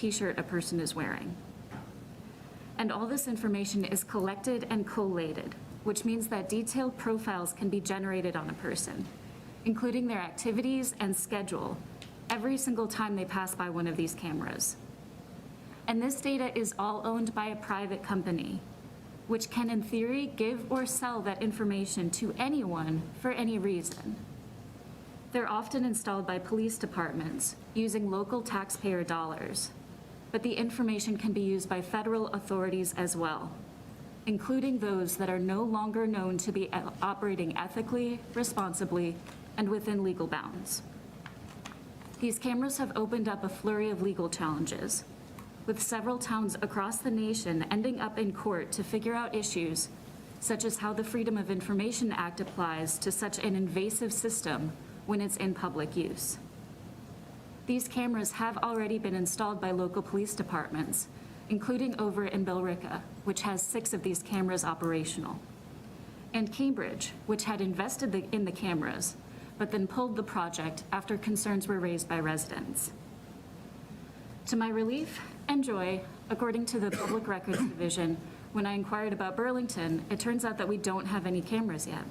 t-shirt a person is wearing. And all this information is collected and collated, which means that detailed profiles can be generated on a person, including their activities and schedule, every single time they pass by one of these cameras. And this data is all owned by a private company, which can, in theory, give or sell that information to anyone for any reason. They're often installed by police departments using local taxpayer dollars, but the information can be used by federal authorities as well, including those that are no longer known to be operating ethically, responsibly, and within legal bounds. These cameras have opened up a flurry of legal challenges, with several towns across the nation ending up in court to figure out issues such as how the Freedom of Information Act applies to such an invasive system when it's in public use. These cameras have already been installed by local police departments, including over in Billerica, which has 6 of these cameras operational, and Cambridge, which had invested in the cameras, but then pulled the project after concerns were raised by residents. To my relief and joy, according to the Public Records Division, when I inquired about Burlington, it turns out that we don't have any cameras yet.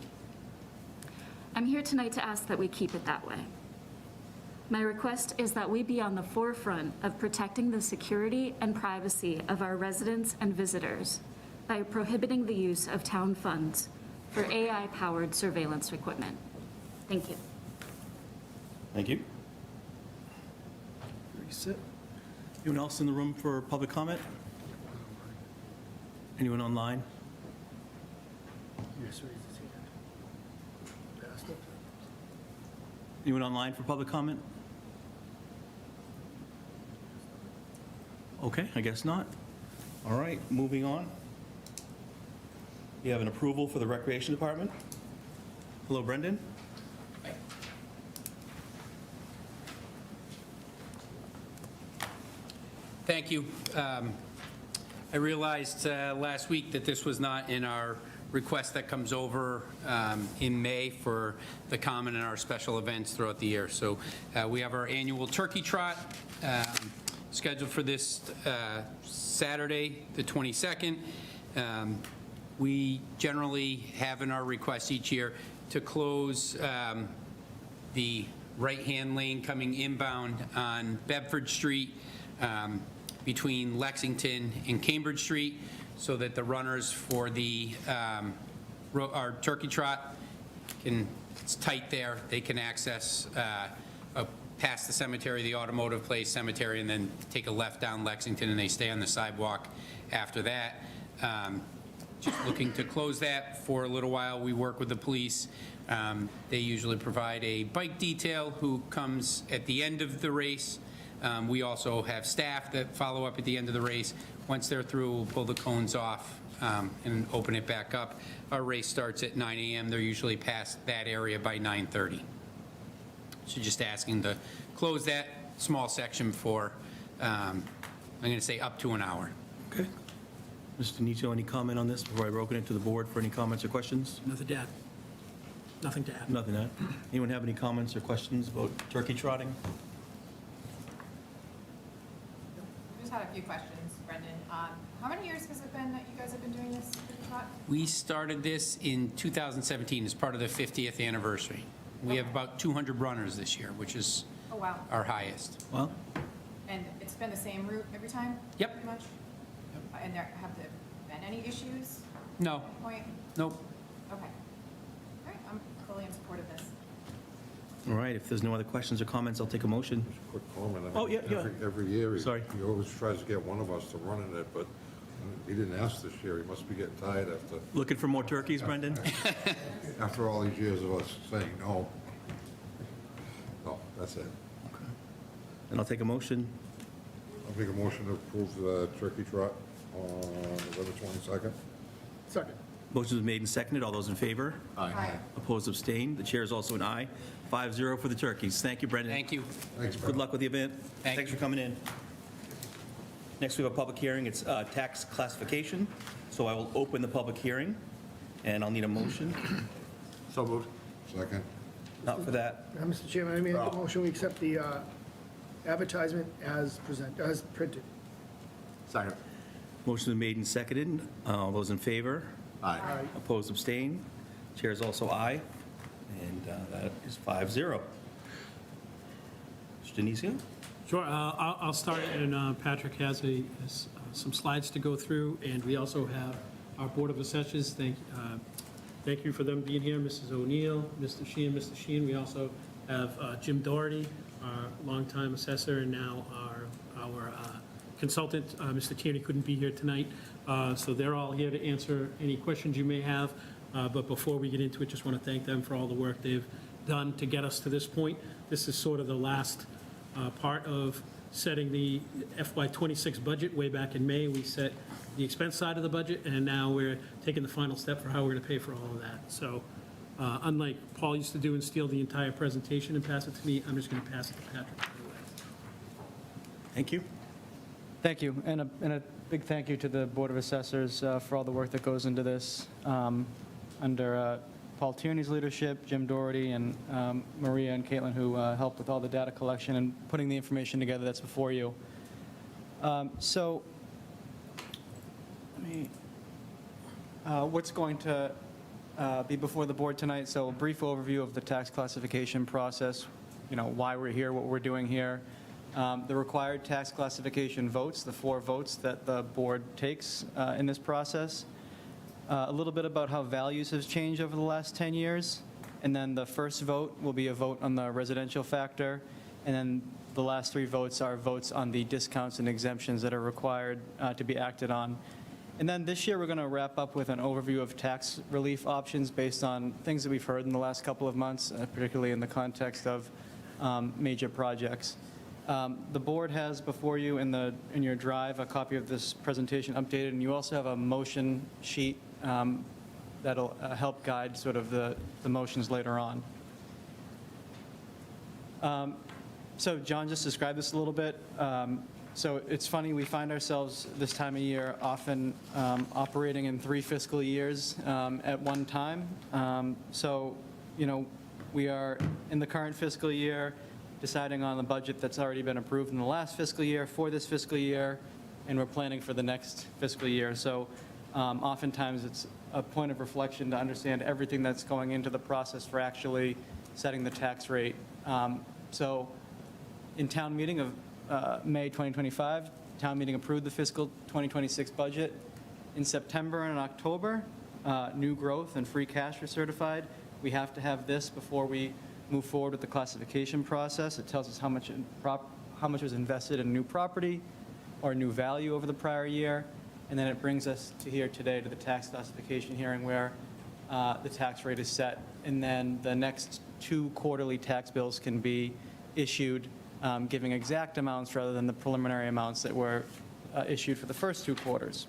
I'm here tonight to ask that we keep it that way. My request is that we be on the forefront of protecting the security and privacy of our residents and visitors by prohibiting the use of town funds for AI-powered surveillance equipment. Thank you. Thank you. Reset. Anyone else in the room for public comment? Anyone online? Anyone online for public comment? Okay, I guess not. All right, moving on. You have an approval for the Recreation Department. Hello, Brendan. Thank you. I realized last week that this was not in our request that comes over in May for the common and our special events throughout the year. So we have our annual turkey trot scheduled for this Saturday, the 22nd. We generally have in our request each year to close the right-hand lane coming inbound on Bedford Street between Lexington and Cambridge Street, so that the runners for the our turkey trot it's tight there. They can access past the cemetery, the Automotive Place Cemetery, and then take a left down Lexington, and they stay on the sidewalk after that. Just looking to close that for a little while. We work with the police. They usually provide a bike detail who comes at the end of the race. We also have staff that follow up at the end of the race. Once they're through, we'll pull the cones off and open it back up. Our race starts at 9 a.m. They're usually past that area by 9:30. So just asking to close that small section for, I'm going to say up to an hour. Okay. Mr. Nito, any comment on this before I open it to the board for any comments or questions? Nothing to add. Nothing to add. Nothing to add. Anyone have any comments or questions about turkey trotting? I just had a few questions, Brendan. How many years has it been that you guys have been doing this turkey trot? We started this in 2017 as part of the 50th anniversary. We have about 200 runners this year, which is Oh, wow. our highest. Well, And it's been the same route every time? Yep. Pretty much? And there have there been any issues No, at any point? nope. Okay. All right, I'm fully in support of this. all right, if there's no other questions or comments, I'll take a motion. Quick comment. I mean, Oh, yeah, yeah. Every year, Sorry. he always tries to get one of us to run in it, but he didn't ask this year. He must be getting tired Looking for more turkeys, Brendan? after all these years of us saying no. No, that's it. And I'll take a motion. I'll make a motion to approve the turkey trot on November 22nd. Second. Motion is made and seconded. All those in favor? Aye. Opposed, abstained. The chair is also an aye. 5-0 for the turkeys. Thank you, Brendan. Thank you. Thanks, Good luck with the event. Thank Thanks you. for coming in. Next, we have a public hearing. It's tax classification. So I will open the public hearing, and I'll need a motion. So moved. Second. Not for that. Mr. Chairman, I make a motion, we accept the advertisement as printed. Second. Motion is made and seconded. All those in favor? Aye. Opposed, abstain. Chair is also aye, and that is 5-0. Mr. Denizio? Sure, I'll start, and Patrick has some slides to go through, and we also have our Board of Assessors. Thank you for them being here, Mrs. O'Neill, Mr. Sheehan, Mr. Sheehan. We also have Jim Doherty, our longtime assessor, and now our consultant. Mr. Tierney couldn't be here tonight, so they're all here to answer any questions you may have. But before we get into it, just want to thank them for all the work they've done to get us to this point. This is sort of the last part of setting the FY26 budget. Way back in May, we set the expense side of the budget, and now we're taking the final step for how we're going to pay for all of that. So unlike Paul used to do and steal the entire presentation and pass it to me, I'm just going to pass it to Patrick. Thank you. Thank you, and a big thank you to the Board of Assessors for all the work that goes into this. Under Paul Tierney's leadership, Jim Doherty, and Maria and Caitlin, who helped with all the data collection and putting the information together that's before you. So, what's going to be before the board tonight? So, a brief overview of the tax classification process, why we're here, what we're doing here. The required tax classification votes, the 4 votes that the board takes in this process. A little bit about how values have changed over the last 10 years. And then the first vote will be a vote on the residential factor. And then the last 3 votes are votes on the discounts and exemptions that are required to be acted on. And then this year, we're going to wrap up with an overview of tax relief options based on things that we've heard in the last couple of months, particularly in the context of major projects. The board has before you in your drive a copy of this presentation updated, and you also have a motion sheet that'll help guide sort of the motions later on. So John just described this a little bit. So it's funny, we find ourselves this time of year often operating in 3 fiscal years at one time. So, we are in the current fiscal year deciding on the budget that's already been approved in the last fiscal year for this fiscal year, and we're planning for the next fiscal year. So oftentimes it's a point of reflection to understand everything that's going into the process for actually setting the tax rate. So in town meeting of May 2025, town meeting approved the fiscal 2026 budget. In September and October, new growth and free cash are certified. We have to have this before we move forward with the classification process. It tells us how much was invested in new property or new value over the prior year. And then it brings us to here today to the tax classification hearing where the tax rate is set. And then the next 2 quarterly tax bills can be issued, giving exact amounts rather than the preliminary amounts that were issued for the first 2 quarters.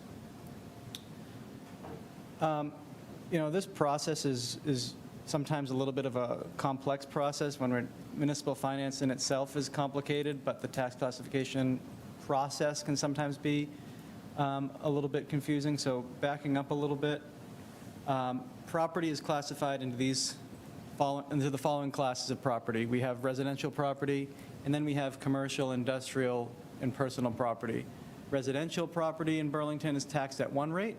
This process is sometimes a little bit of a complex process when municipal finance in itself is complicated, but the tax classification process can sometimes be a little bit confusing. So backing up a little bit, property is classified into the following classes of property. We have residential property, and then we have commercial, industrial, and personal property. Residential property in Burlington is taxed at one rate,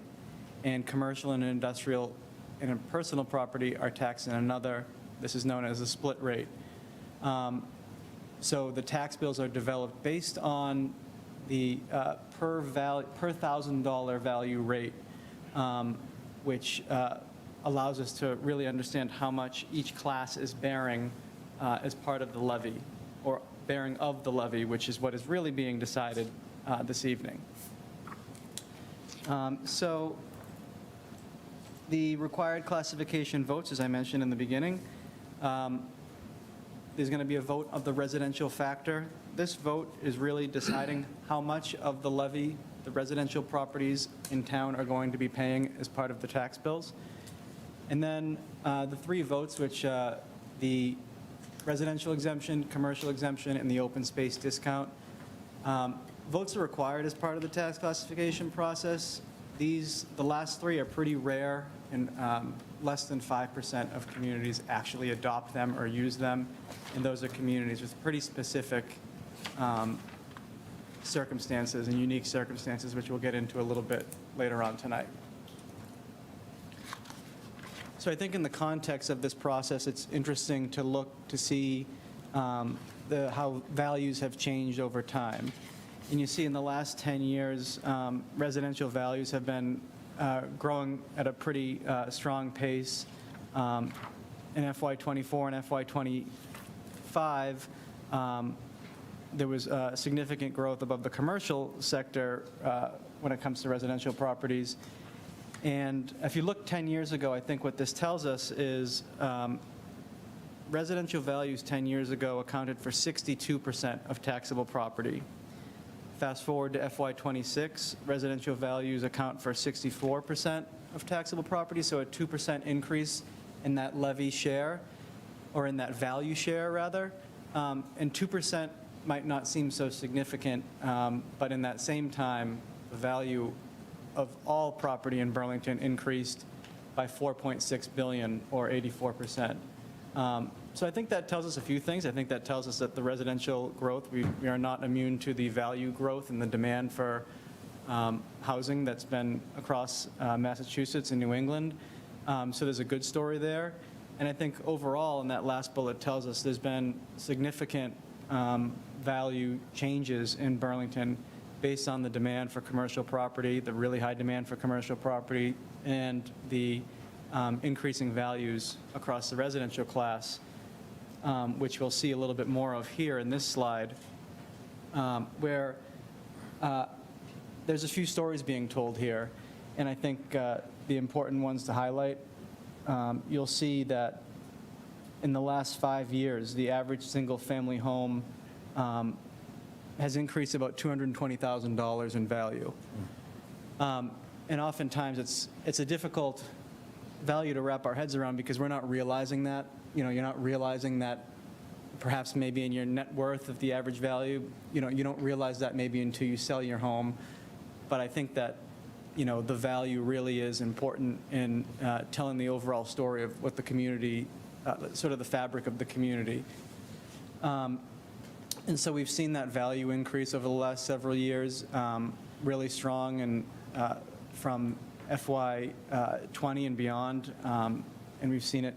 and commercial and industrial and personal property are taxed in another. This is known as a split rate. So the tax bills are developed based on the per $1,000 value rate, which allows us to really understand how much each class is bearing as part of the levy, or bearing of the levy, which is what is really being decided this evening. So the required classification votes, as I mentioned in the beginning, there's going to be a vote of the residential factor. This vote is really deciding how much of the levy the residential properties in town are going to be paying as part of the tax bills. And then the 3 votes, which the residential exemption, commercial exemption, and the open space discount. Votes are required as part of the tax classification process. The last 3 are pretty rare, and less than 5% of communities actually adopt them or use them. And those are communities with pretty specific circumstances and unique circumstances, which we'll get into a little bit later on tonight. So I think in the context of this process, it's interesting to look to see how values have changed over time. And you see in the last 10 years, residential values have been growing at a pretty strong pace. In FY24 and FY25, there was significant growth above the commercial sector when it comes to residential properties. And if you look 10 years ago, I think what this tells us is residential values 10 years ago accounted for 62% of taxable property. Fast forward to FY26, residential values account for 64% of taxable property, so a 2% increase in that levy share, or in that value share, rather. And 2% might not seem so significant, but in that same time, the value of all property in Burlington increased by $4.6 billion, or 84%. So I think that tells us a few things. I think that tells us that the residential growth, we are not immune to the value growth and the demand for housing that's been across Massachusetts and New England. So there's a good story there. And I think overall, in that last bullet tells us there's been significant value changes in Burlington based on the demand for commercial property, the really high demand for commercial property, and the increasing values across the residential class, which we'll see a little bit more of here in this slide, where there's a few stories being told here. And I think the important ones to highlight, you'll see that in the last 5 years, the average single-family home has increased about $220,000 in value. And oftentimes, it's a difficult value to wrap our heads around because we're not realizing that. You know, you're not realizing that perhaps maybe in your net worth of the average value, you don't realize that maybe until you sell your home. But I think that, the value really is important in telling the overall story of what the community, sort of the fabric of the community. And so we've seen that value increase over the last several years, really strong, and from FY20 and beyond, and we've seen it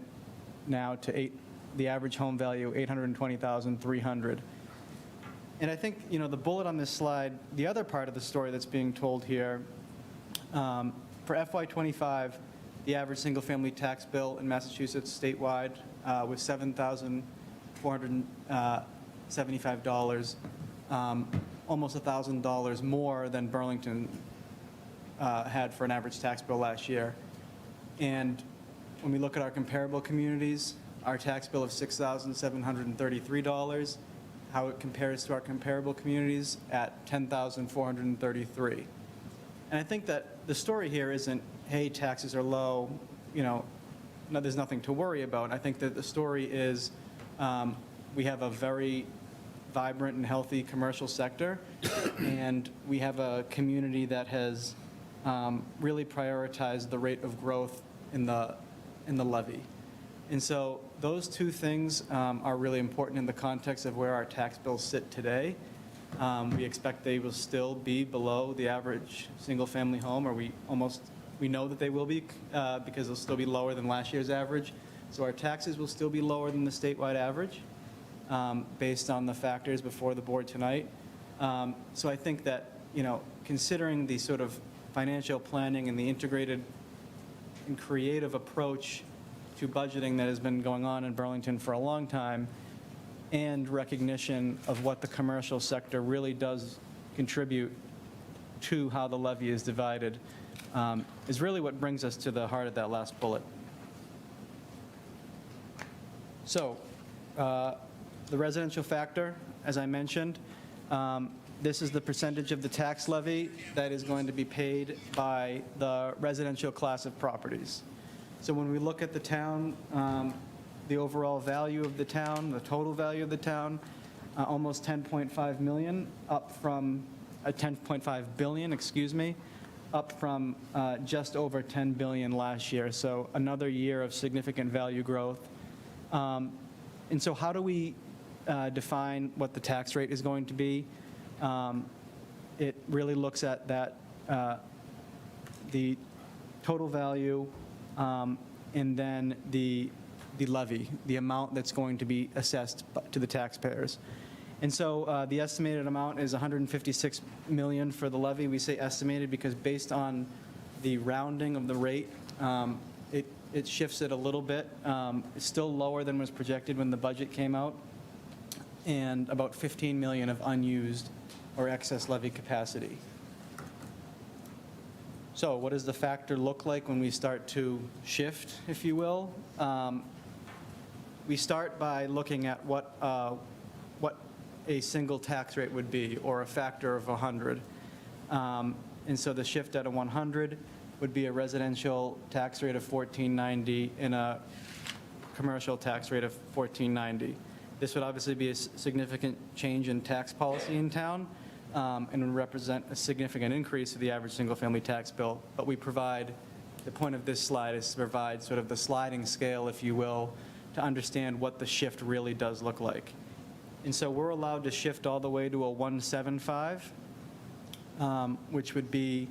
now to the average home value, $820,300. And I think, the bullet on this slide, the other part of the story that's being told here, for FY25, the average single-family tax bill in Massachusetts statewide was $7,475, almost $1,000 more than Burlington had for an average tax bill last year. And when we look at our comparable communities, our tax bill of $6,733, how it compares to our comparable communities at $10,433. And I think that the story here isn't, hey, taxes are low, no, there's nothing to worry about. I think that the story is we have a very vibrant and healthy commercial sector, and we have a community that has really prioritized the rate of growth in the levy. And so those two things are really important in the context of where our tax bills sit today. We expect they will still be below the average single-family home, or we know that they will be because they'll still be lower than last year's average. So our taxes will still be lower than the statewide average based on the factors before the board tonight. So I think that, considering the sort of financial planning and the integrated and creative approach to budgeting that has been going on in Burlington for a long time, and recognition of what the commercial sector really does contribute to how the levy is divided, is really what brings us to the heart of that last bullet. So, the residential factor, as I mentioned, this is the percentage of the tax levy that is going to be paid by the residential class of properties. So when we look at the town, the overall value of the town, the total value of the town, almost 10.5 million, up from 10.5 billion, excuse me, up from just over 10 billion last year. So another year of significant value growth. And so how do we define what the tax rate is going to be. It really looks at that, the total value, and then the levy, the amount that's going to be assessed to the taxpayers. And so the estimated amount is $156 million for the levy. We say estimated because based on the rounding of the rate, it shifts it a little bit. It's still lower than was projected when the budget came out, and about $15 million of unused or excess levy capacity. So what does the factor look like when we start to shift, if you will? We start by looking at what a single tax rate would be, or a factor of 100. And so the shift at a 100 would be a residential tax rate of $14.90 and a commercial tax rate of $14.90. This would obviously be a significant change in tax policy in town, and would represent a significant increase to the average single-family tax bill. But we provide, the point of this slide is to provide sort of the sliding scale, if you will, to understand what the shift really does look like. And so we're allowed to shift all the way to a 175, which would be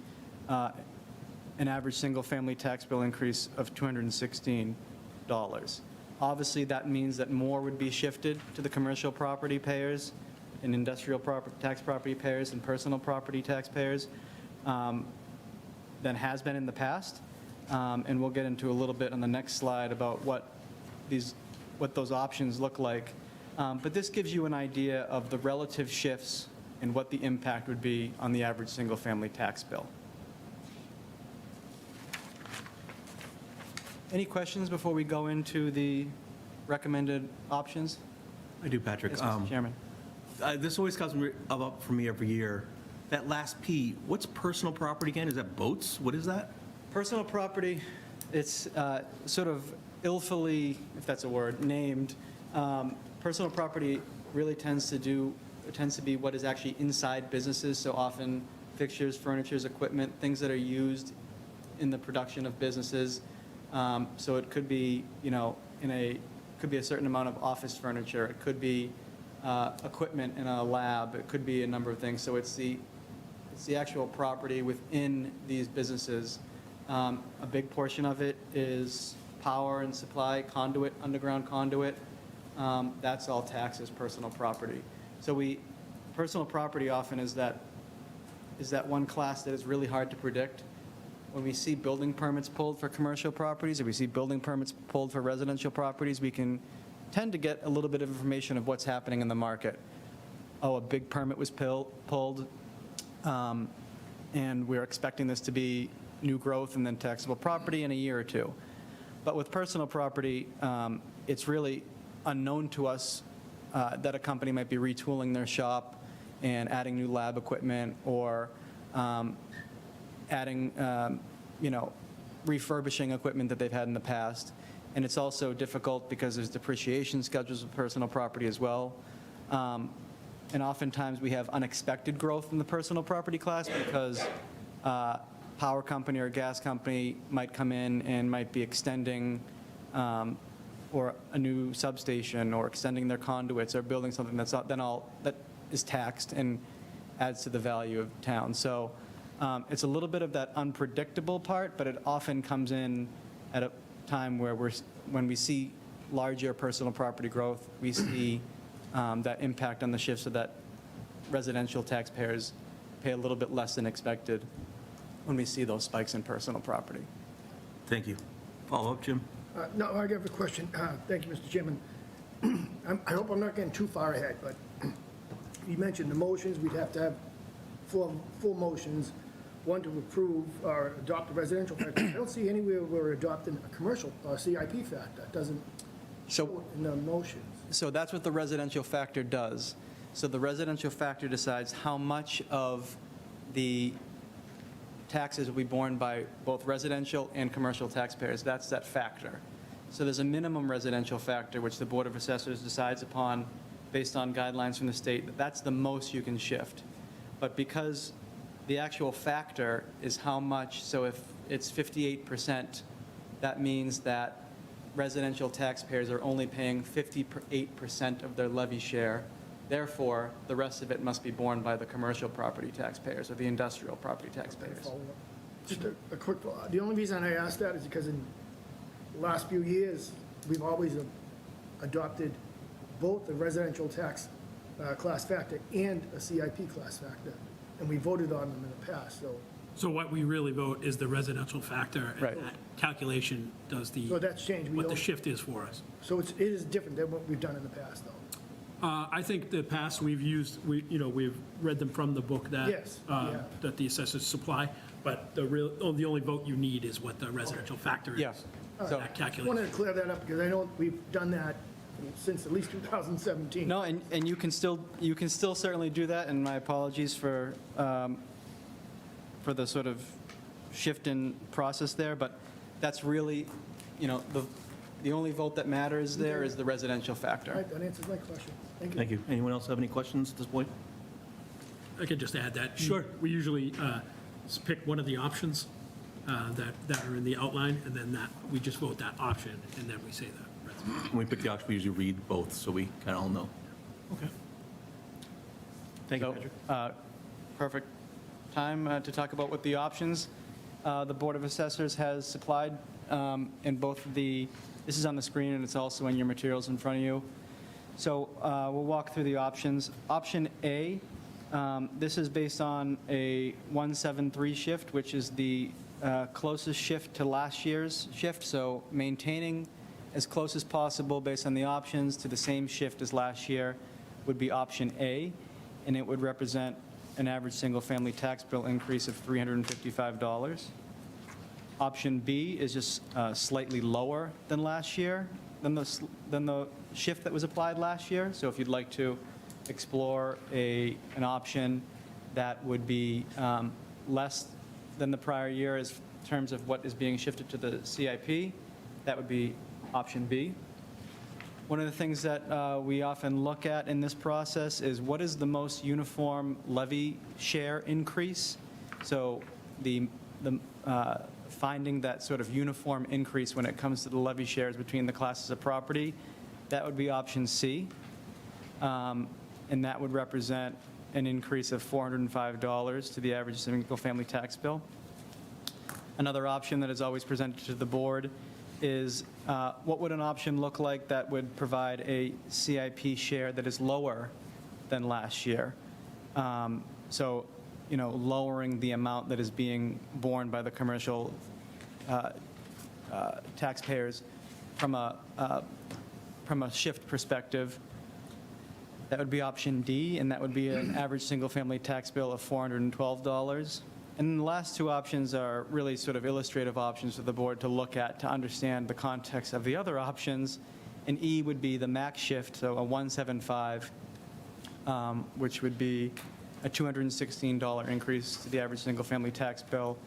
an average single-family tax bill increase of $216. Obviously, that means that more would be shifted to the commercial property payers and industrial tax property payers and personal property taxpayers than has been in the past. And we'll get into a little bit on the next slide about what those options look like. But this gives you an idea of the relative shifts and what the impact would be on the average single-family tax bill. Any questions before we go into the recommended options? I do, Patrick. Yes, Mr. Chairman. This always comes up for me every year. That last P, what's personal property again? Is that boats? What is that? Personal property, it's sort of illfully, if that's a word, named. Personal property really tends to be what is actually inside businesses, so often fixtures, furnitures, equipment, things that are used in the production of businesses. So it could be, could be a certain amount of office furniture. It could be equipment in a lab. It could be a number of things. So it's the actual property within these businesses. A big portion of it is power and supply, conduit, underground conduit. That's all taxed as personal property. So personal property often is that one class that is really hard to predict. When we see building permits pulled for commercial properties, or we see building permits pulled for residential properties, we can tend to get a little bit of information of what's happening in the market. Oh, a big permit was pulled, and we're expecting this to be new growth and then taxable property in a year or two. But with personal property, it's really unknown to us that a company might be retooling their shop and adding new lab equipment, or adding, refurbishing equipment that they've had in the past. And it's also difficult because there's depreciation schedules of personal property as well. And oftentimes we have unexpected growth in the personal property class because power company or gas company might come in and might be extending or a new substation, or extending their conduits, or building something that is taxed and adds to the value of town. So it's a little bit of that unpredictable part, but it often comes in at a time where when we see larger personal property growth, we see that impact on the shift, so that residential taxpayers pay a little bit less than expected when we see those spikes in personal property. Thank you. Follow up, Jim? No, I have a question. Thank you, Mr. Chairman. I hope I'm not getting too far ahead, but you mentioned the motions. We'd have to have four motions, one to approve or adopt a residential factor. I don't see anywhere we're adopting a commercial CIP factor. It doesn't show it in the motions. So that's what the residential factor does. So the residential factor decides how much of the taxes will be borne by both residential and commercial taxpayers. That's that factor. So there's a minimum residential factor, which the Board of Assessors decides upon based on guidelines from the state. That's the most you can shift. But because the actual factor is how much, so if it's 58%, that means that residential taxpayers are only paying 58% of their levy share. Therefore, the rest of it must be borne by the commercial property taxpayers or the industrial property taxpayers. Follow up. Just a quick, the only reason I asked that is because in the last few years, we've always adopted both the residential tax class factor and a CIP class factor, and we voted on them in the past, so, So what we really vote is the residential factor. And Right. that calculation does so that's changed. We what the don't, shift is for us. so it is different than what we've done in the past, though. I think the past we've used, we've read them from the book that. Yes, yeah. That the assessors supply, but the only vote you need is what the residential factor is. Yeah. So- That Wanted calculation. to clear that up, because I know we've done that since at least 2017. No, and you can still certainly do that, and my apologies for the sort of shift in process there, but that's really, the only vote that matters there is the residential All factor. right, that answers my question. Thank you. Thank you. Anyone else have any questions at this point? I could just add that. Sure. We usually pick one of the options that are in the outline, and then we just vote that option, and then we say that. When we pick the option, we usually read both, so we kind of all know. Okay. Thank you, So, Patrick. perfect time to talk about what the options the Board of Assessors has supplied in both of the, this is on the screen and it's also in your materials in front of you. So we'll walk through the options. Option A, this is based on a 173 shift, which is the closest shift to last year's shift, so maintaining as close as possible based on the options to the same shift as last year would be option A, and it would represent an average single-family tax bill increase of $355. Option B is just slightly lower than last year, than the shift that was applied last year. So if you'd like to explore an option that would be less than the prior year in terms of what is being shifted to the CIP, that would be option B. One of the things that we often look at in this process is what is the most uniform levy share increase? So the finding that sort of uniform increase when it comes to the levy shares between the classes of property, that would be option C. And that would represent an increase of $405 to the average single-family tax bill. Another option that is always presented to the board is what would an option look like that would provide a CIP share that is lower than last year? So, lowering the amount that is being borne by the commercial taxpayers from a shift perspective. That would be option D, and that would be an average single-family tax bill of $412. And the last two options are really sort of illustrative options for the board to look at to understand the context of the other options. And E would be the max shift, so a 175, which would be a $216 increase to the average single-family tax bill.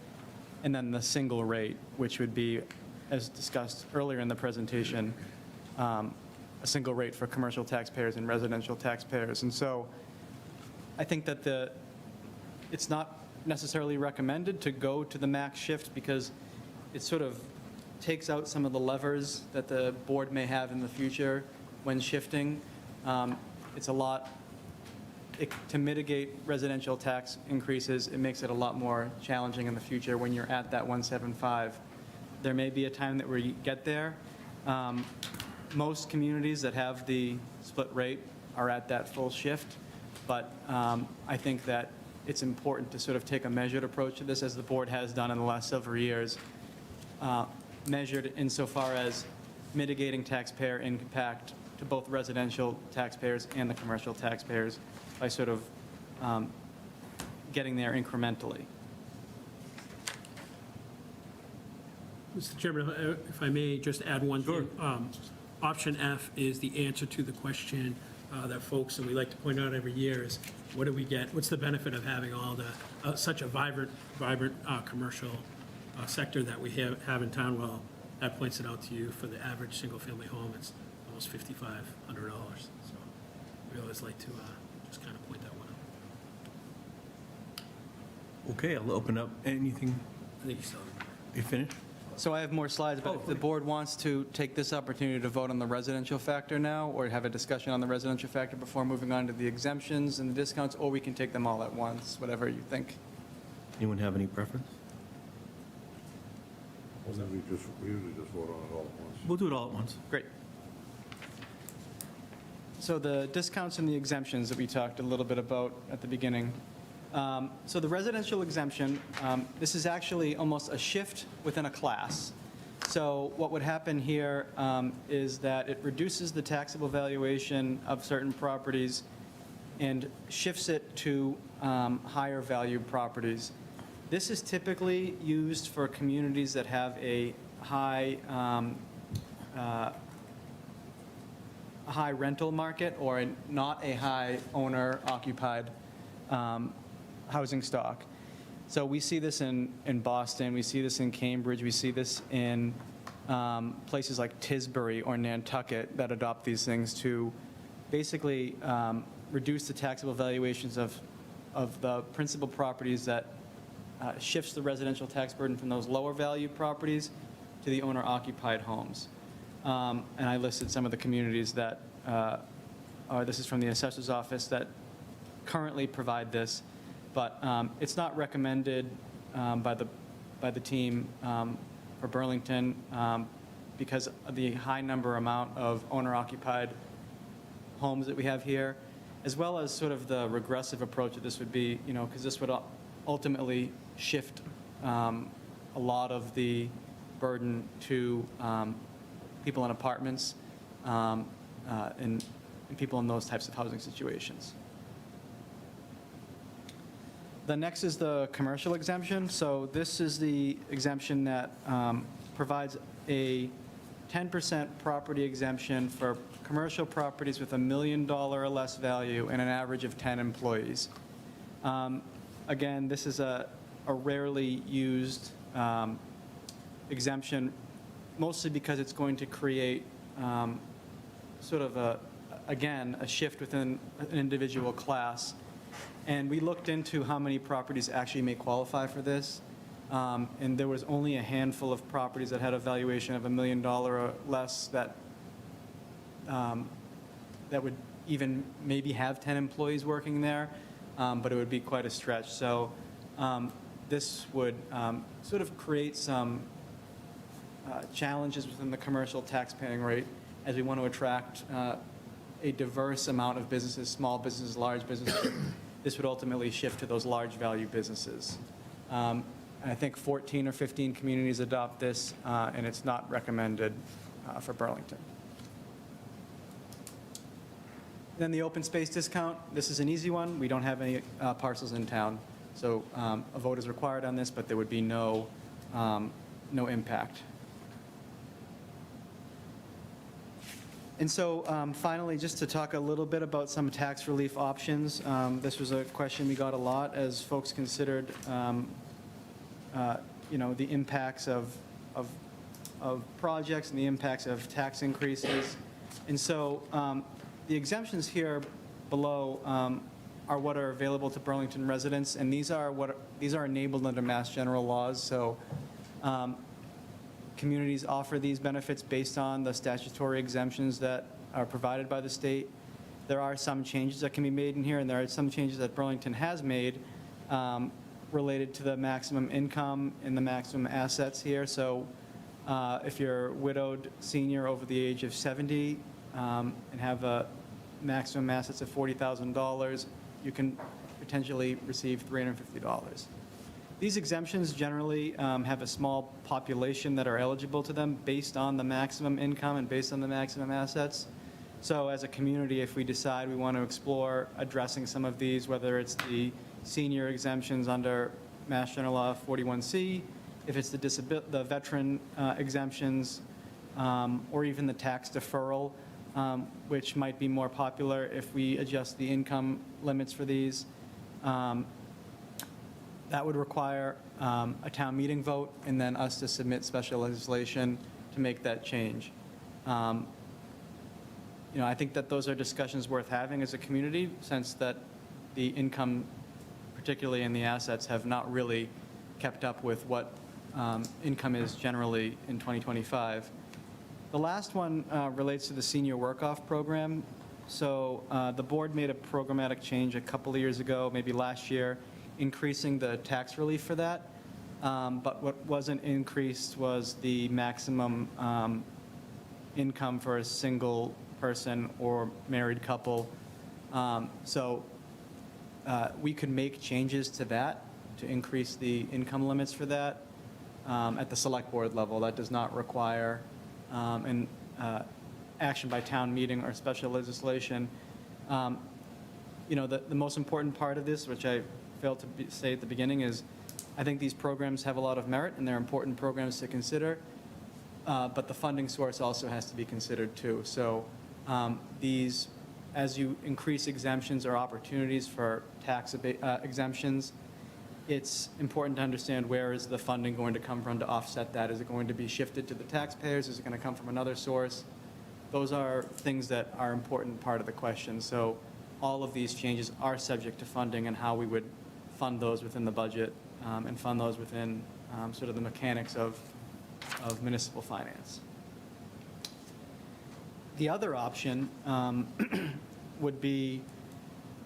And then the single rate, which would be, as discussed earlier in the presentation, a single rate for commercial taxpayers and residential taxpayers. And so I think that it's not necessarily recommended to go to the max shift because it sort of takes out some of the levers that the board may have in the future when shifting. It's a lot, to mitigate residential tax increases, it makes it a lot more challenging in the future when you're at that 175. There may be a time that we get there. Most communities that have the split rate are at that full shift, but I think that it's important to sort of take a measured approach to this, as the board has done in the last several years, measured insofar as mitigating taxpayer impact to both residential taxpayers and the commercial taxpayers by sort of getting there incrementally. Mr. Chairman, if I may just add one thing. Option F is the answer to the question that folks, and we like to point out every year, is what do we get? What's the benefit of having all the, such a vibrant commercial sector that we have in town? Well, that points it out to you. For the average single-family home, it's almost $5,500. So we always like to just kind of point that one out. Okay, I'll open up anything. I think you saw it. You finished? So I have more slides, but if the board wants to take this opportunity to vote on the residential factor now, or have a discussion on the residential factor before moving on to the exemptions and the discounts, or we can take them all at once, whatever you think. Anyone have any preference? We usually just vote on it all at once. We'll do it all at once. Great. So the discounts and the exemptions that we talked a little bit about at the beginning. So the residential exemption, this is actually almost a shift within a class. So what would happen here is that it reduces the taxable valuation of certain properties and shifts it to higher value properties. This is typically used for communities that have a high rental market or not a high owner-occupied housing stock. So we see this in Boston, we see this in Cambridge, we see this in places like Tisbury or Nantucket that adopt these things to basically reduce the taxable valuations of the principal properties that shifts the residential tax burden from those lower value properties to the owner-occupied homes. And I listed some of the communities that, this is from the assessor's office, that currently provide this, but it's not recommended by the team for Burlington because of the high amount of owner-occupied homes that we have here, as well as sort of the regressive approach that this would be, because this would ultimately shift a lot of the burden to people in apartments and people in those types of housing situations. The next is the commercial exemption. So this is the exemption that provides a 10% property exemption for commercial properties with $1 million or less value and an average of 10 employees. Again, this is a rarely used exemption, mostly because it's going to create sort of a shift within an individual class. And we looked into how many properties actually may qualify for this. And there was only a handful of properties that had a valuation of $1 million or less that would even maybe have 10 employees working there, but it would be quite a stretch. So this would sort of create some challenges within the commercial tax paying rate as we want to attract a diverse amount of businesses, small businesses, large businesses. This would ultimately shift to those large value businesses. I think 14 or 15 communities adopt this, and it's not recommended for Burlington. Then the open space discount, this is an easy one. We don't have any parcels in town, so a vote is required on this, but there would be no impact. And so finally, just to talk a little bit about some tax relief options. This was a question we got a lot as folks considered the impacts of projects and the impacts of tax increases. And so the exemptions here below are what are available to Burlington residents, and these are enabled under Mass General laws. So communities offer these benefits based on the statutory exemptions that are provided by the state. There are some changes that can be made in here, and there are some changes that Burlington has made related to the maximum income and the maximum assets here. So if you're widowed senior over the age of 70 and have a maximum assets of $40,000, you can potentially receive $350. These exemptions generally have a small population that are eligible to them based on the maximum income and based on the maximum assets. So as a community, if we decide we want to explore addressing some of these, whether it's the senior exemptions under Mass General Law 41C, if it's the veteran exemptions, or even the tax deferral, which might be more popular if we adjust the income limits for these, that would require a town meeting vote and then us to submit special legislation to make that change. I think that those are discussions worth having as a community, since that the income, particularly in the assets, have not really kept up with what income is generally in 2025. The last one relates to the senior work-off program. So the board made a programmatic change a couple of years ago, maybe last year, increasing the tax relief for that. But what wasn't increased was the maximum income for a single person or married couple. So we could make changes to that to increase the income limits for that at the select board level. That does not require an action by town meeting or special legislation. You know, the most important part of this, which I failed to say at the beginning, is I think these programs have a lot of merit and they're important programs to consider, but the funding source also has to be considered too. So these, as you increase exemptions or opportunities for tax exemptions, it's important to understand where is the funding going to come from to offset that. Is it going to be shifted to the taxpayers? Is it going to come from another source? Those are things that are important part of the question. So all of these changes are subject to funding and how we would fund those within the budget and fund those within sort of the mechanics of municipal finance. The other option would be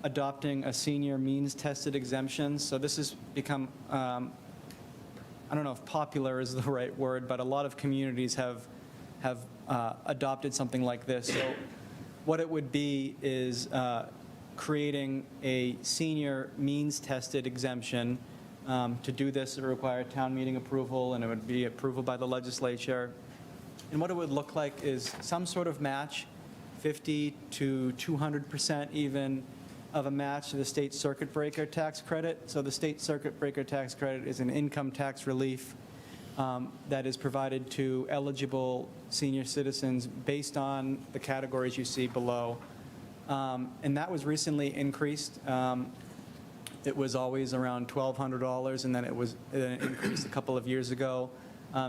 adopting a senior means-tested exemption. So this has become, I don't know if popular is the right word, but a lot of communities have adopted something like this. So what it would be is creating a senior means-tested exemption. To do this, it would require town meeting approval, and it would be approval by the legislature. And what it would look like is some sort of match, 50 to 200% even, of a match to the state circuit breaker tax credit. So the state circuit breaker tax credit is an income tax relief that is provided to eligible senior citizens based on the categories you see below. And that was recently increased. It was always around $1,200, and then it increased a couple of years ago.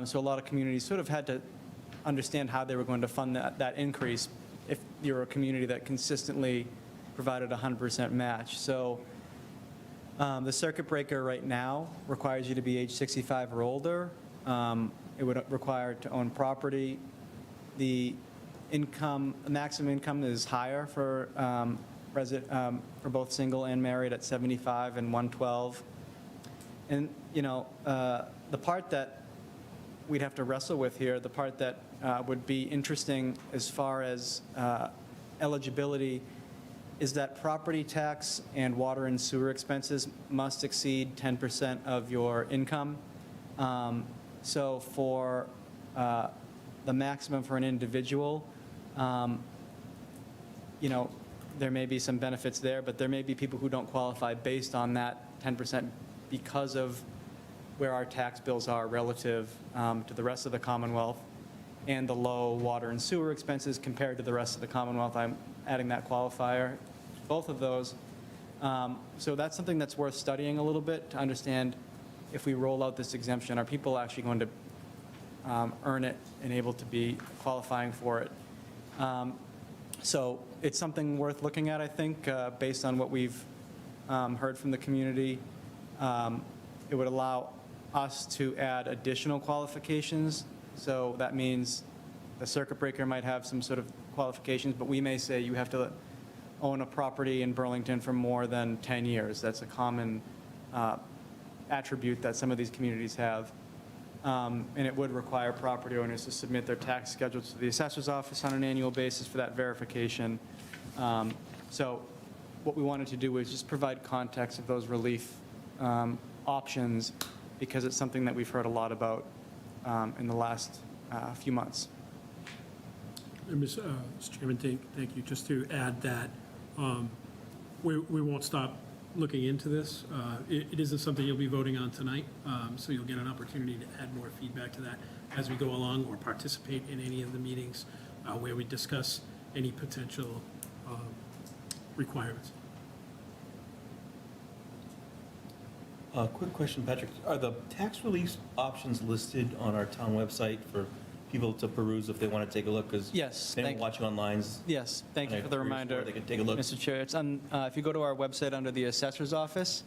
So a lot of communities sort of had to understand how they were going to fund that increase if you're a community that consistently provided 100% match. So the circuit breaker right now requires you to be age 65 or older. It would require to own property. The maximum income is higher for for both single and married at 75 and 112. And, you know, the part that we'd have to wrestle with here, the part that would be interesting as far as eligibility, is that property tax and water and sewer expenses must exceed 10% of your income. So for the maximum for an individual, you know, there may be some benefits there, but there may be people who don't qualify based on that 10% because of where our tax bills are relative to the rest of the Commonwealth and the low water and sewer expenses compared to the rest of the Commonwealth. I'm adding that qualifier, both of those. So that's something that's worth studying a little bit to understand if we roll out this exemption, are people actually going to earn it and able to be qualifying for it? So it's something worth looking at, I think, based on what we've heard from the community. It would allow us to add additional qualifications. So that means the circuit breaker might have some sort of qualifications, but we may say you have to own a property in Burlington for more than 10 years. That's a common attribute that some of these communities have. And it would require property owners to submit their tax schedules to the assessor's office on an annual basis for that verification. So what we wanted to do was just provide context of those relief options, because it's something that we've heard a lot about in the last few months. Mr. Chairman, thank you. Just to add that we won't stop looking into this. It isn't something you'll be voting on tonight, so you'll get an opportunity to add more feedback to that as we go along or participate in any of the meetings where we discuss any potential requirements. Quick question, Patrick. Are the tax relief options listed on our town website for people to peruse if they want to take a look? Because Yes, anyone watching online, Yes, thank you for the reminder, they can take a look. Mr. Chair. It's on, if you go to our website under the assessor's office,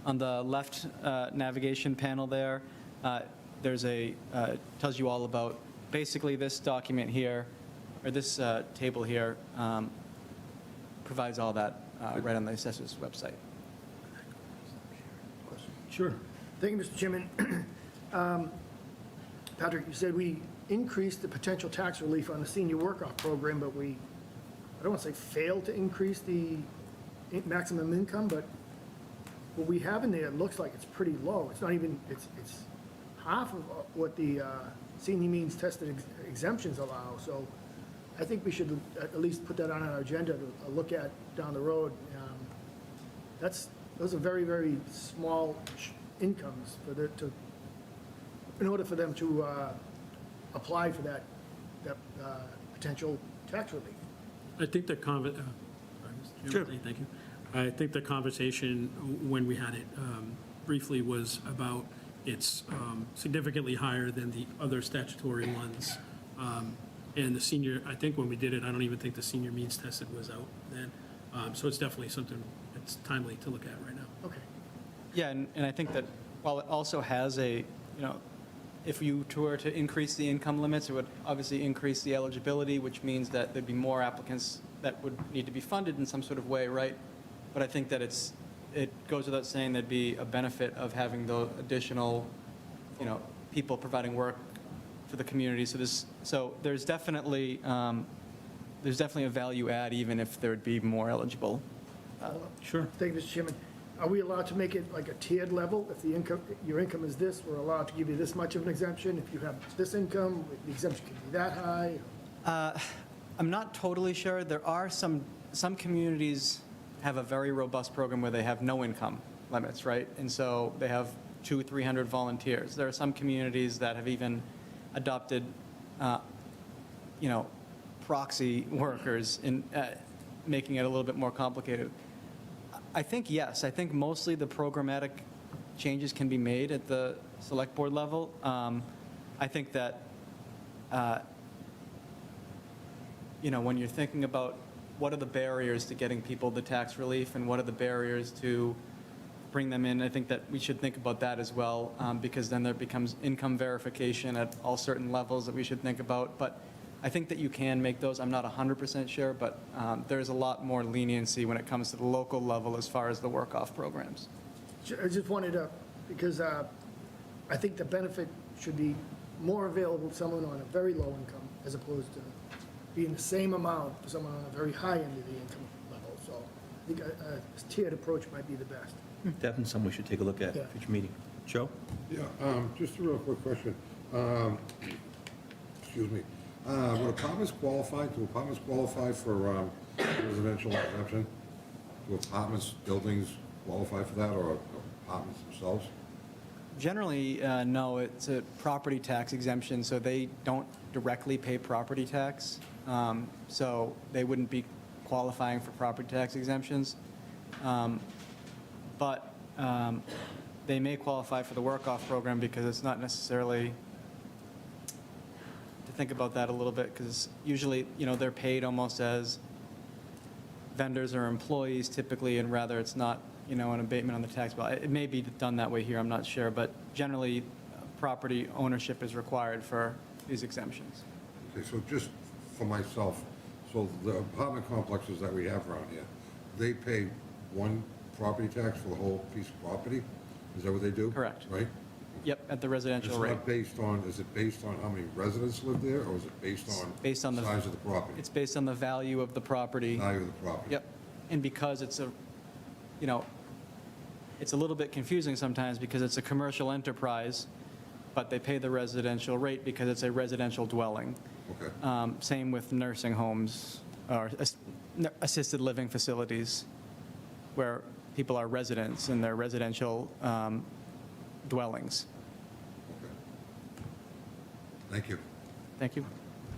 on the left navigation panel there, there's tells you all about, basically this document here, or this table here, provides all that right on the assessor's website. Sure. Thank you, Mr. Chairman. Patrick, you said we increased the potential tax relief on the senior work-off program, but I don't want to say failed to increase the maximum income, but what we have in there looks like it's pretty low. It's not even, it's half of what the senior means tested exemptions allow. So I think we should at least put that on our agenda to look at down the road. Those are very, very small incomes in order for them to apply for that potential tax relief. I think the Sure. Thank you. I think the conversation, when we had it briefly, was about it's significantly higher than the other statutory ones. And the senior, I think when we did it, I don't even think the senior means tested was out then. So it's definitely something that's timely to look at right now. Okay. Yeah, and I think that while it also has if you were to increase the income limits, it would obviously increase the eligibility, which means that there'd be more applicants that would need to be funded in some sort of way, right? But I think that it goes without saying there'd be a benefit of having the additional, people providing work for the community. So there's definitely a value add, even if there would be more eligible. Sure. Thank you, Mr. Chairman. Are we allowed to make it like a tiered level? If your income is this, we're allowed to give you this much of an exemption. If you have this income, the exemption can be that high. I'm not totally sure. There are some communities have a very robust program where they have no income limits, right? And so they have 200-300 volunteers. There are some communities that have even adopted, proxy workers in making it a little bit more complicated. I think, yes, I think mostly the programmatic changes can be made at the select board level. I think that, when you're thinking about what are the barriers to getting people the tax relief and what are the barriers to bring them in, I think that we should think about that as well, because then there becomes income verification at all certain levels that we should think about. But I think that you can make those. I'm not 100% sure, but there's a lot more leniency when it comes to the local level as far as the work-off programs. I just wanted to, because I think the benefit should be more available to someone on a very low income as opposed to being the same amount for someone on a very high end of the income level. So I think a tiered approach might be the best. Definitely something we should take a look at Yeah. future meeting. Joe? Yeah, just a real quick question. Excuse me. Do apartments qualify for residential exemption? Do apartments, buildings qualify for that, or apartments themselves? Generally, no, it's a property tax exemption, so they don't directly pay property tax. So they wouldn't be qualifying for property tax exemptions. But they may qualify for the work-off program because it's not necessarily, to think about that a little bit, because usually, they're paid almost as vendors or employees typically, and rather it's not, an abatement on the tax bill. It may be done that way here, I'm not sure, but generally, property ownership is required for these exemptions. Okay, so just for myself, so the apartment complexes that we have around here, they pay one property tax for the whole piece of property? Is that what they do? Correct. Right? Yep, at the residential rate. Is it based on how many residents live there, or is it based on Based on the size of the property? It's based on the value of the property. Value of the property? Yep. And because it's it's a little bit confusing sometimes because it's a commercial enterprise, but they pay the residential rate because it's a residential dwelling. Okay. Same with nursing homes or assisted living facilities where people are residents in their residential dwellings. Okay. Thank you. Thank you.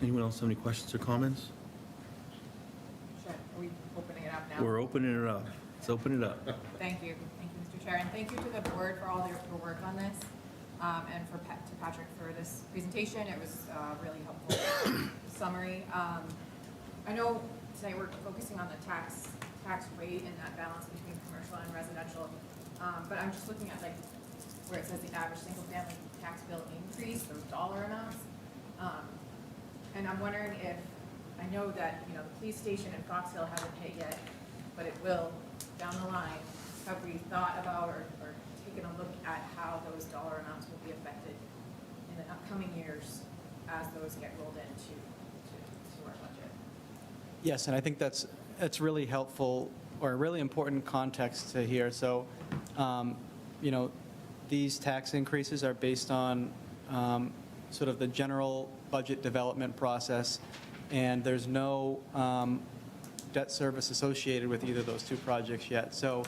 Anyone else have any questions or comments? Sure, are we opening it up now? We're opening it up. Let's open it up. Thank you, Mr. Chair, and thank you to the board for all their work on this, and to Patrick for this presentation. It was a really helpful summary. I know tonight we're focusing on the tax rate and that balance between commercial and residential, but I'm just looking at like where it says the average single-family tax bill increase, those dollar amounts. And I'm wondering if, I know that, you know, the police station in Fox Hill hasn't hit yet, but it will down the line. Have we thought about or taken a look at how those dollar amounts will be affected in the upcoming years as those get rolled into to our budget? Yes, and I think that's really helpful, or a really important context to hear. So, you know, these tax increases are based on sort of the general budget development process, and there's no debt service associated with either of those two projects yet. So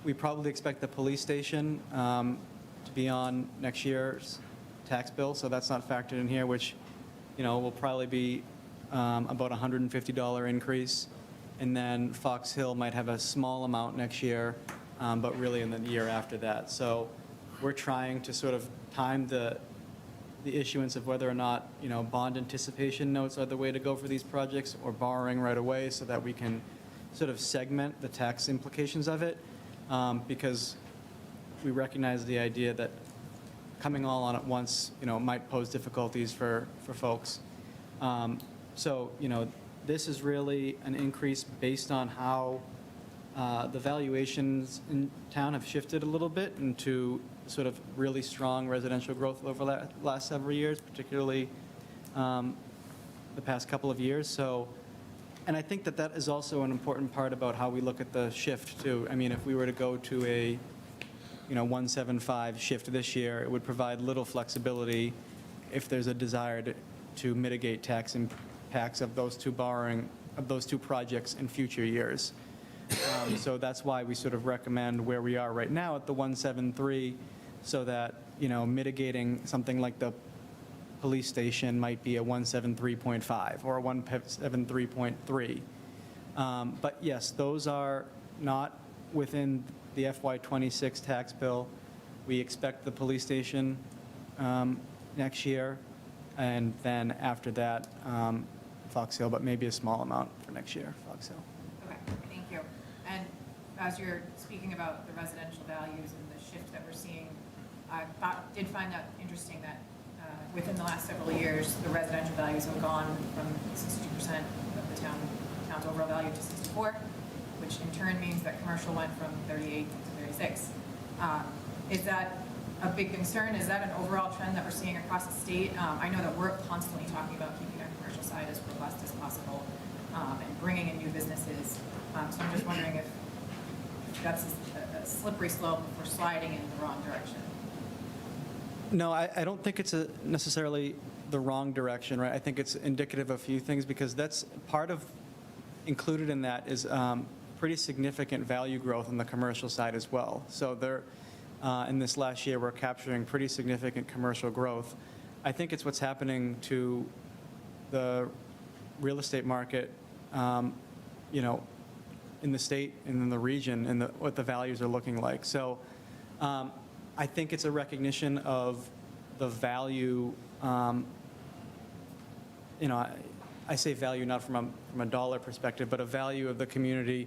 we probably expect the police station to be on next year's tax bill, so that's not factored in here, which, you know, will probably be about $150 increase. And then Fox Hill might have a small amount next year, but really in the year after that. So we're trying to sort of time the issuance of whether or not, you know, bond anticipation notes are the way to go for these projects, or borrowing right away, so that we can sort of segment the tax implications of it, because we recognize the idea that coming all on at once, you know, might pose difficulties for folks. So, you know, this is really an increase based on how the valuations in town have shifted a little bit into sort of really strong residential growth over the last several years, particularly the past couple of years. So, and I think that that is also an important part about how we look at the shift too. I mean, if we were to go to a, you know, 175 shift this year, it would provide little flexibility if there's a desire to mitigate tax impacts of those two projects in future years. So that's why we sort of recommend where we are right now at the 173, so that, you know, mitigating something like the police station might be a 173.5 or a 173.3. But yes, those are not within the FY26 tax bill. We expect the police station next year, and then after that, Fox Hill, but maybe a small amount for next year, Fox Hill. Okay, thank you. And as you're speaking about the residential values and the shift that we're seeing, I did find that interesting that within the last several years, the residential values have gone from 62% of the town's overall value to 64, which in turn means that commercial went from 38 to 36. Is that a big concern? Is that an overall trend that we're seeing across the state? I know that we're constantly talking about keeping our commercial side as robust as possible and bringing in new businesses. So I'm just wondering if that's a slippery slope if we're sliding in the wrong direction. No, I don't think it's necessarily the wrong direction, right? I think it's indicative of a few things, because that's part of, included in that is pretty significant value growth on the commercial side as well. So there, in this last year, we're capturing pretty significant commercial growth. I think it's what's happening to the real estate market, you know, in the state and in the region, and what the values are looking like. So I think it's a recognition of the value, you know, I say value not from a dollar perspective, but a value of the community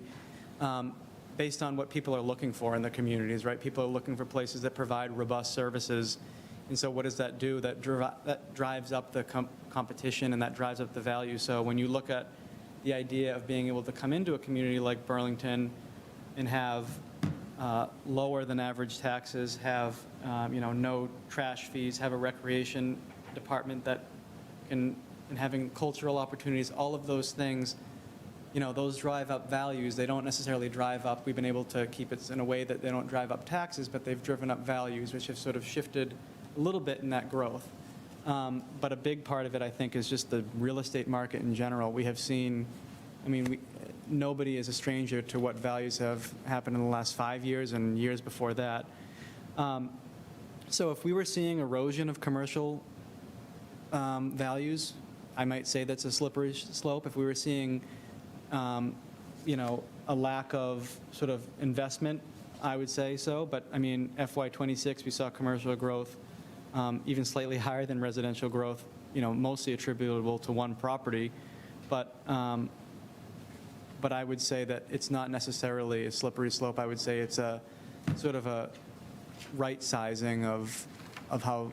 based on what people are looking for in the communities, right? People are looking for places that provide robust services. And so what does that do? That drives up the competition, and that drives up the value. So when you look at the idea of being able to come into a community like Burlington and have lower than average taxes, have you know, no trash fees, have a recreation department that can, and having cultural opportunities, all of those things, you know, those drive up values. They don't necessarily drive up. We've been able to keep it in a way that they don't drive up taxes, but they've driven up values, which have sort of shifted a little bit in that growth. But a big part of it, I think, is just the real estate market in general. We have seen, I mean, nobody is a stranger to what values have happened in the last 5 years and years before that. So if we were seeing erosion of commercial values, I might say that's a slippery slope. If we were seeing, you know, a lack of sort of investment, I would say so. But I mean, FY26, we saw commercial growth even slightly higher than residential growth, you know, mostly attributable to one property. But I would say that it's not necessarily a slippery slope. I would say it's a sort of a right sizing of how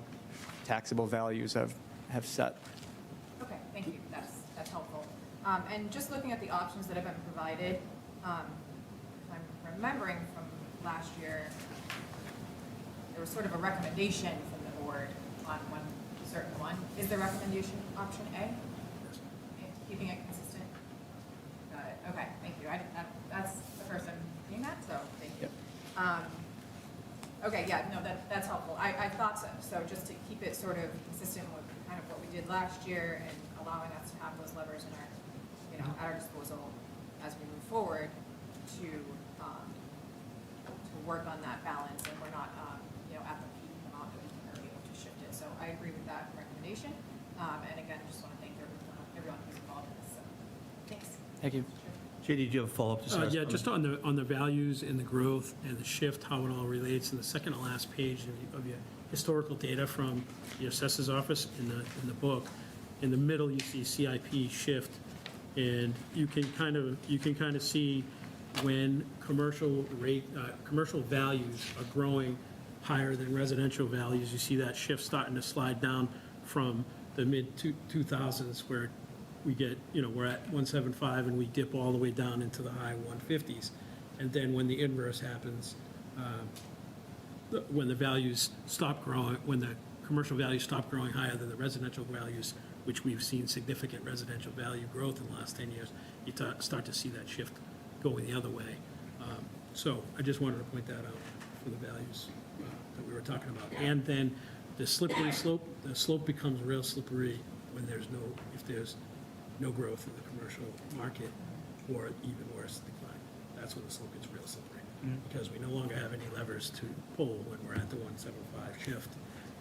taxable values have set. Okay, thank you, that's helpful. And just looking at the options that have been provided, if I'm remembering from last year, there was sort of a recommendation from the board on one certain one. Is the recommendation option A? Keeping it consistent? Got it, okay, thank you. That's the first I'm seeing that, so thank you. Okay, yeah, no, that's helpful. I thought so. So just to keep it sort of consistent with kind of what we did last year and allowing us to have those levers in our, at our disposal as we move forward to work on that balance, and we're not, at the peak amount that we can be able to shift it. So I agree with that recommendation. And again, just want to thank everyone who's involved in this. So thanks. Thank you. JD, do you have a follow-up? Yeah, just on the values and the growth and the shift, how it all relates, in the second to last page of your historical data from the assessor's office in the book. In the middle, you see CIP shift, and you can kind of see when commercial values are growing higher than residential values. You see that shift starting to slide down from the mid-2000s where we get, we're at 175 and we dip all the way down into the high 150s. And then when the inverse happens, when the values stop growing, when the commercial values stop growing higher than the residential values, which we've seen significant residential value growth in the last 10 years, you start to see that shift going the other way. So I just wanted to point that out for the values that we were talking about. And then the slippery slope, the slope becomes real slippery when if there's no growth in the commercial market, or even worse, decline. That's when the slope gets real slippery, because we no longer have any levers to pull when we're at the 175 shift,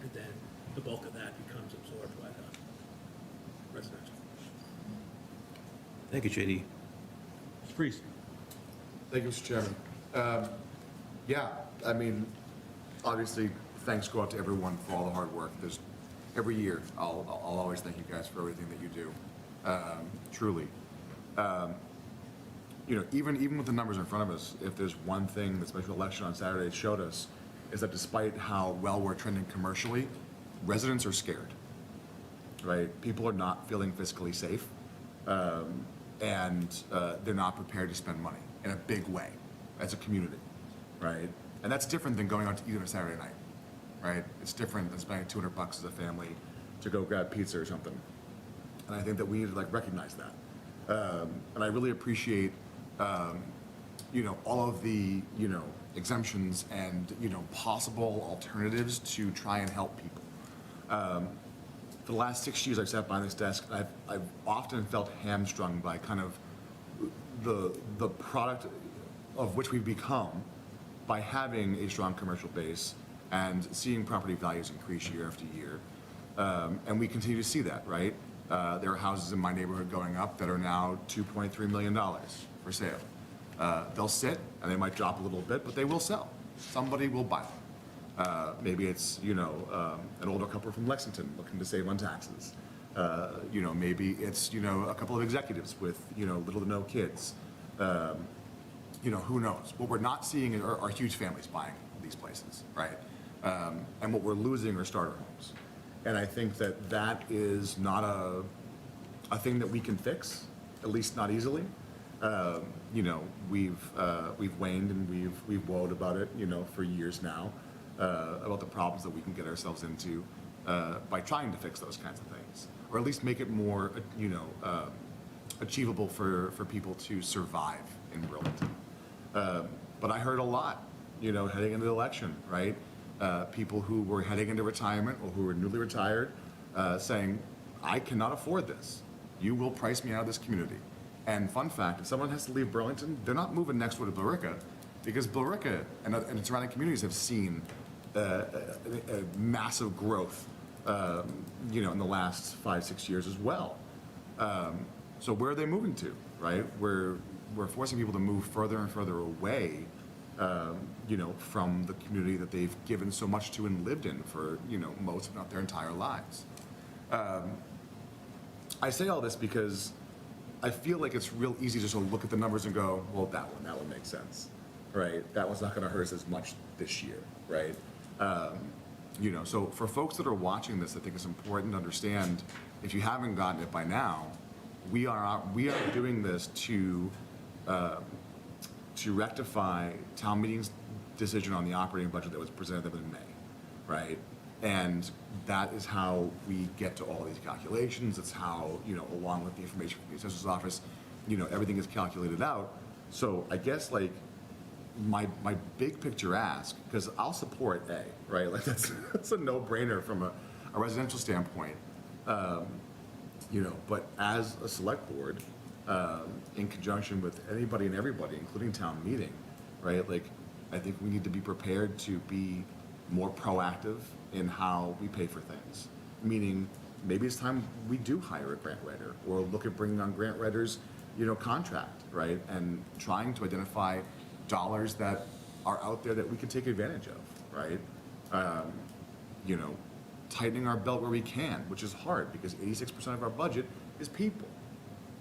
and then the bulk of that becomes absorbed by the residential. Thank you, JD. Mr. Priest? Thank you, Mr. Chairman. Yeah, I mean, obviously, thanks go out to everyone for all the hard work. Every year, I'll always thank you guys for everything that you do, truly. Even with the numbers in front of us, if there's one thing the special election on Saturday showed us, is that despite how well we're trending commercially, residents are scared, right? People are not feeling fiscally safe, and they're not prepared to spend money in a big way as a community, right? And that's different than going out to eat on a Saturday night, right? It's different than spending $200 as a family to go grab pizza or something. And I think that we need to recognize that. And I really appreciate, all of the, exemptions and, possible alternatives to try and help people. For the last 6 years I've sat behind this desk, I've often felt hamstrung by kind of the product of which we've become by having a strong commercial base and seeing property values increase year after year. And we continue to see that, right? There are houses in my neighborhood going up that are now $2.3 million for sale. They'll sit and they might drop a little bit, but they will sell. Somebody will buy them. Maybe it's, an older couple from Lexington looking to save on taxes. Maybe it's, a couple of executives with, little to no kids. Who knows? What we're not seeing are huge families buying these places, right? And what we're losing are starter homes. And I think that is not a thing that we can fix, at least not easily. We've waned and we've woed about it, for years now, about the problems that we can get ourselves into by trying to fix those kinds of things, or at least make it more, achievable for people to survive in Burlington. But I heard a lot, heading into the election, right? People who were heading into retirement or who were newly retired saying, I cannot afford this. You will price me out of this community. And fun fact, if someone has to leave Burlington, they're not moving next door to Billerica, because Billerica and surrounding communities have seen a massive growth, in the last 5-6 years as well. So where are they moving to, right? We're forcing people to move further and further away, from the community that they've given so much to and lived in for, most, if not their entire lives. I say all this because I feel like it's real easy just to look at the numbers and go, well, that one makes sense, right? That one's not going to hurt us as much this year, right? You know, so for folks that are watching this, I think it's important to understand, if you haven't gotten it by now, we are doing this to rectify town meeting's decision on the operating budget that was presented to them in May, right? And that is how we get to all these calculations. It's how, you know, along with the information from the assessor's office, you know, everything is calculated out. So I guess like my big picture ask, because I'll support A, right? Like that's a no-brainer from a residential standpoint. You know, but as a select board, in conjunction with anybody and everybody, including town meeting, right? Like, I think we need to be prepared to be more proactive in how we pay for things. Meaning, maybe it's time we do hire a grant writer, or look at bringing on grant writers, you know, contract, right? And trying to identify dollars that are out there that we can take advantage of, right? You know, tightening our belt where we can, which is hard because 86% of our budget is people,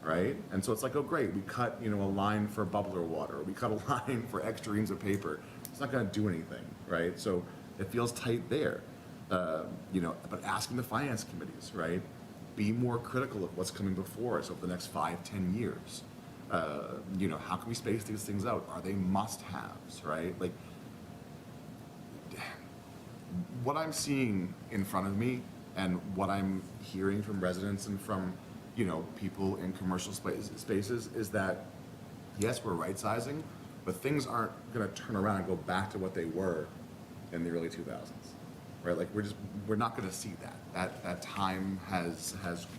right? And so it's like, oh, great, we cut, you know, a line for bubbler water, or we cut a line for extra reams of paper. It's not going to do anything, right? So it feels tight there. You know, but asking the finance committees, right? Be more critical of what's coming before us over the next 5-10 years. You know, how can we space these things out? Are they must-haves, right? Like, what I'm seeing in front of me and what I'm hearing from residents and from, you know, people in commercial spaces is that, yes, we're right-sizing, but things aren't going to turn around and go back to what they were in the early 2000s, right? Like, we're not going to see that. That time has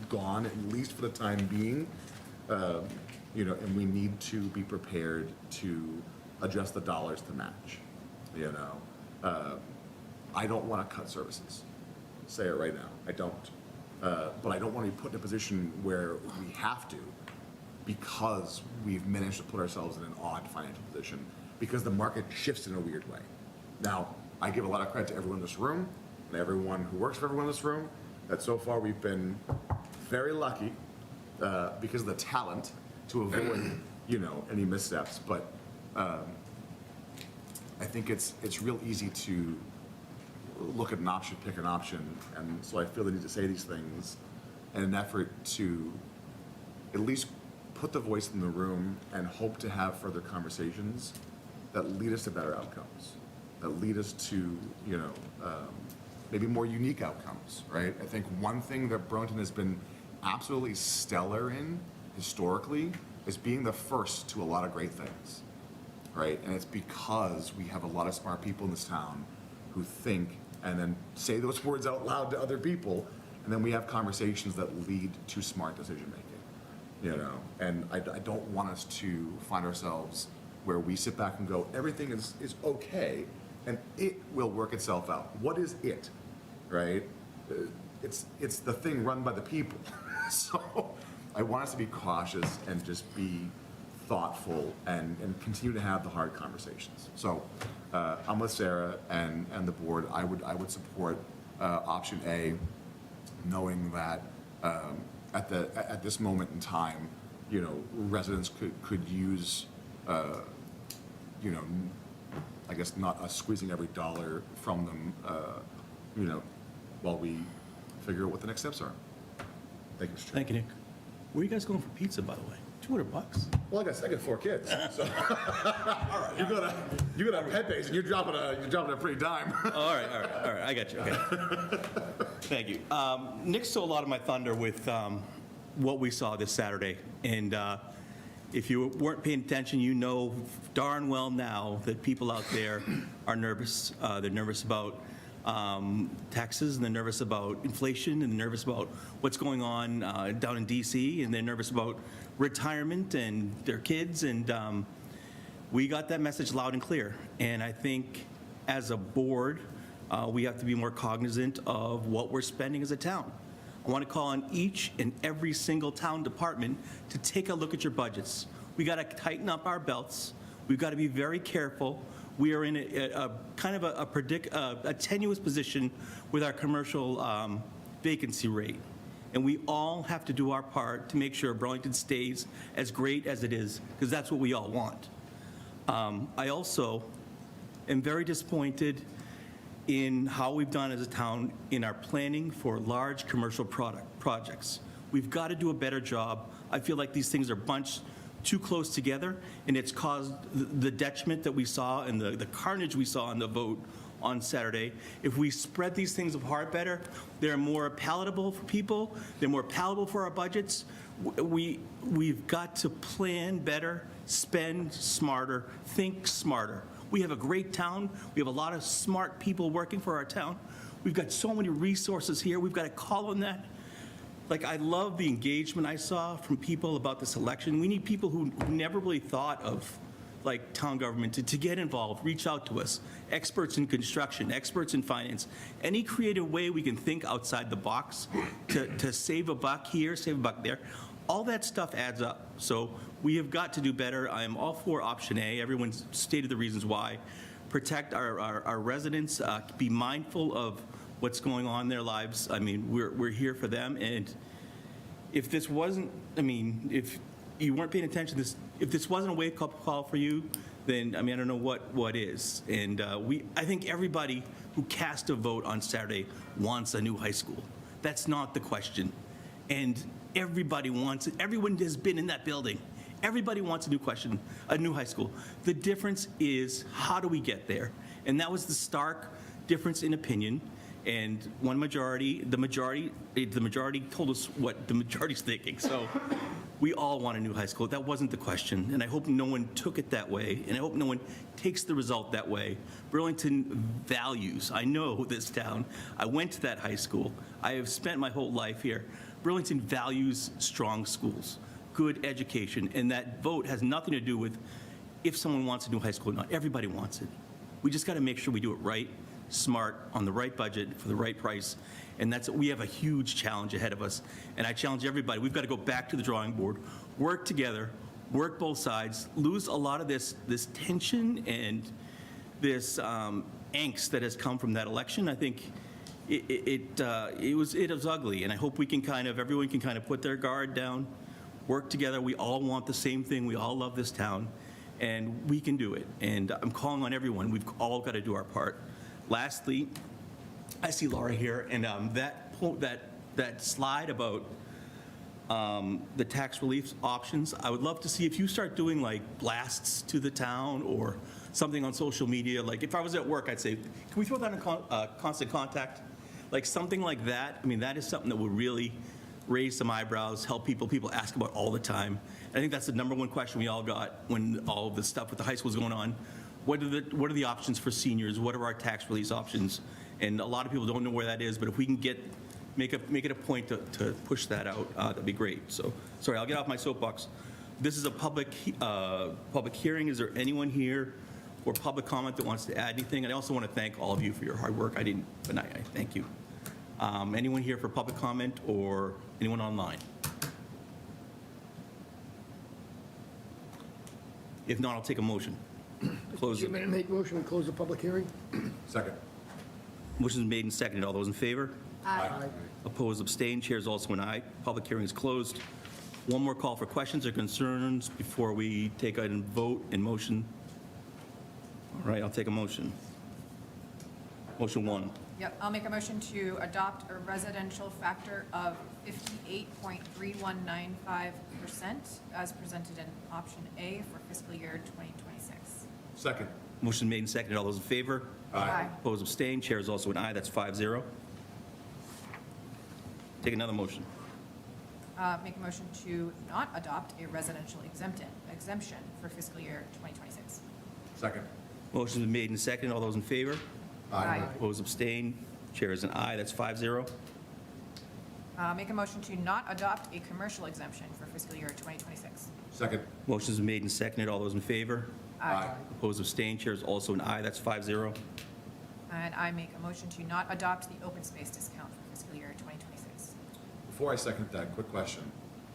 gone, at least for the time being, you know, and we need to be prepared to adjust the dollars to match, you know? I don't want to cut services. Say it right now. I don't. But I don't want to be put in a position where we have to, because we've managed to put ourselves in an odd financial position, because the market shifts in a weird way. Now, I give a lot of credit to everyone in this room and everyone who works for everyone in this room, that so far we've been very lucky because of the talent to avoid, you know, any missteps. But I think it's real easy to look at an option, pick an option, and so I feel the need to say these things in an effort to at least put the voice in the room and hope to have further conversations that lead us to better outcomes, that lead us to, you know, maybe more unique outcomes, right? I think one thing that Burlington has been absolutely stellar in historically is being the first to a lot of great things, right? And it's because we have a lot of smart people in this town who think and then say those words out loud to other people, and then we have conversations that lead to smart decision making, you know? And I don't want us to find ourselves where we sit back and go, everything is okay, and it will work itself out. What is it, right? It's the thing run by the people. So I want us to be cautious and just be thoughtful and continue to have the hard conversations. So I'm with Sarah and the board. I would support option A, knowing that at this moment in time, you know, residents could use, you know, I guess not us squeezing every dollar from them, you know, while we figure out what the next steps are. Thank you, Mr. Chair. Thank you, Nick. Where are you guys going for pizza, by the way? $200. Well, I got 4 kids, so you got a pet base and you're dropping a pretty dime. All right, I got you, okay. Thank you. Nick stole a lot of my thunder with what we saw this Saturday, and if you weren't paying attention, you know darn well now that people out there are nervous. They're nervous about taxes, and they're nervous about inflation, and they're nervous about what's going on down in DC, and they're nervous about retirement and their kids, and we got that message loud and clear. And I think as a board, we have to be more cognizant of what we're spending as a town. I want to call on each and every single town department to take a look at your budgets. We got to tighten up our belts. We've got to be very careful. We are in a kind of a tenuous position with our commercial vacancy rate. And we all have to do our part to make sure Burlington stays as great as it is, because that's what we all want. I also am very disappointed in how we've done as a town in our planning for large commercial projects. We've got to do a better job. I feel like these things are bunched too close together, and it's caused the detriment that we saw and the carnage we saw in the vote on Saturday. If we spread these things apart better, they're more palatable for people, they're more palatable for our budgets. We've got to plan better, spend smarter, think smarter. We have a great town. We have a lot of smart people working for our town. We've got so many resources here. We've got to call on that. Like, I love the engagement I saw from people about this election. We need people who never really thought of, like, town government to get involved, reach out to us. Experts in construction, experts in finance. Any creative way we can think outside the box to save a buck here, save a buck there. All that stuff adds up. So we have got to do better. I am all for option A. Everyone's stated the reasons why. Protect our residents, be mindful of what's going on in their lives. I mean, we're here for them. And if this wasn't, I mean, if you weren't paying attention, if this wasn't a wake-up call for you, then, I mean, I don't know what is. And I think everybody who cast a vote on Saturday wants a new high school. That's not the question. And everybody wants it. Everyone has been in that building. Everybody wants a new high school. The difference is, how do we get there? And that was the stark difference in opinion. And the majority told us what the majority's thinking. So we all want a new high school. That wasn't the question. And I hope no one took it that way. And I hope no one takes the result that way. Burlington values. I know this town. I went to that high school. I have spent my whole life here. Burlington values strong schools, good education. And that vote has nothing to do with if someone wants a new high school or not. Everybody wants it. We just got to make sure we do it right, smart, on the right budget, for the right price. And we have a huge challenge ahead of us. And I challenge everybody, we've got to go back to the drawing board, work together, work both sides, lose a lot of this tension and this angst that has come from that election. I think it was ugly. And I hope everyone can kind of put their guard down, work together. We all want the same thing. We all love this town. And we can do it. And I'm calling on everyone. We've all got to do our part. Lastly, I see Laura here, and that slide about the tax relief options, I would love to see if you start doing like blasts to the town or something on social media. Like if I was at work, I'd say, can we throw that in constant contact? Like something like that. I mean, that is something that would really raise some eyebrows, help people ask about all the time. I think that's the number one question we all got when all of this stuff with the high school is going on. What are the options for seniors? What are our tax release options? And a lot of people don't know where that is, but if we can make it a point to push that out, that'd be great. So, sorry, I'll get off my soapbox. This is a public hearing. Is there anyone here for public comment that wants to add anything? And I also want to thank all of you for your hard work. I didn't, but I thank you. Anyone here for public comment or anyone online? If not, I'll take a motion. Close it. Chairman, make motion to close the public hearing? Second. Motion is made and seconded. All those in favor? Aye. Opposed, abstained, chair is also an aye. Public hearing is closed. One more call for questions or concerns before we take a vote and motion. All right, I'll take a motion. Motion one. Yep, I'll make a motion to adopt a residential factor of 58.3195% as presented in option A for fiscal year 2026. Second. Motion made and seconded. All those in favor? Aye. Opposed, abstained, chair is also an aye. That's 5-0. Take another motion. Make a motion to not adopt a residential exemption for fiscal year 2026. Second. Motion is made and seconded. All those in favor? Aye. Opposed, abstained, chair is an aye. That's 5-0. Make a motion to not adopt a commercial exemption for fiscal year 2026. Second. Motion is made and seconded. All those in favor? Aye. Opposed, abstained, chair is also an aye. That's 5-0. And I make a motion to not adopt the open space discount for fiscal year 2026. Before I second that, quick question.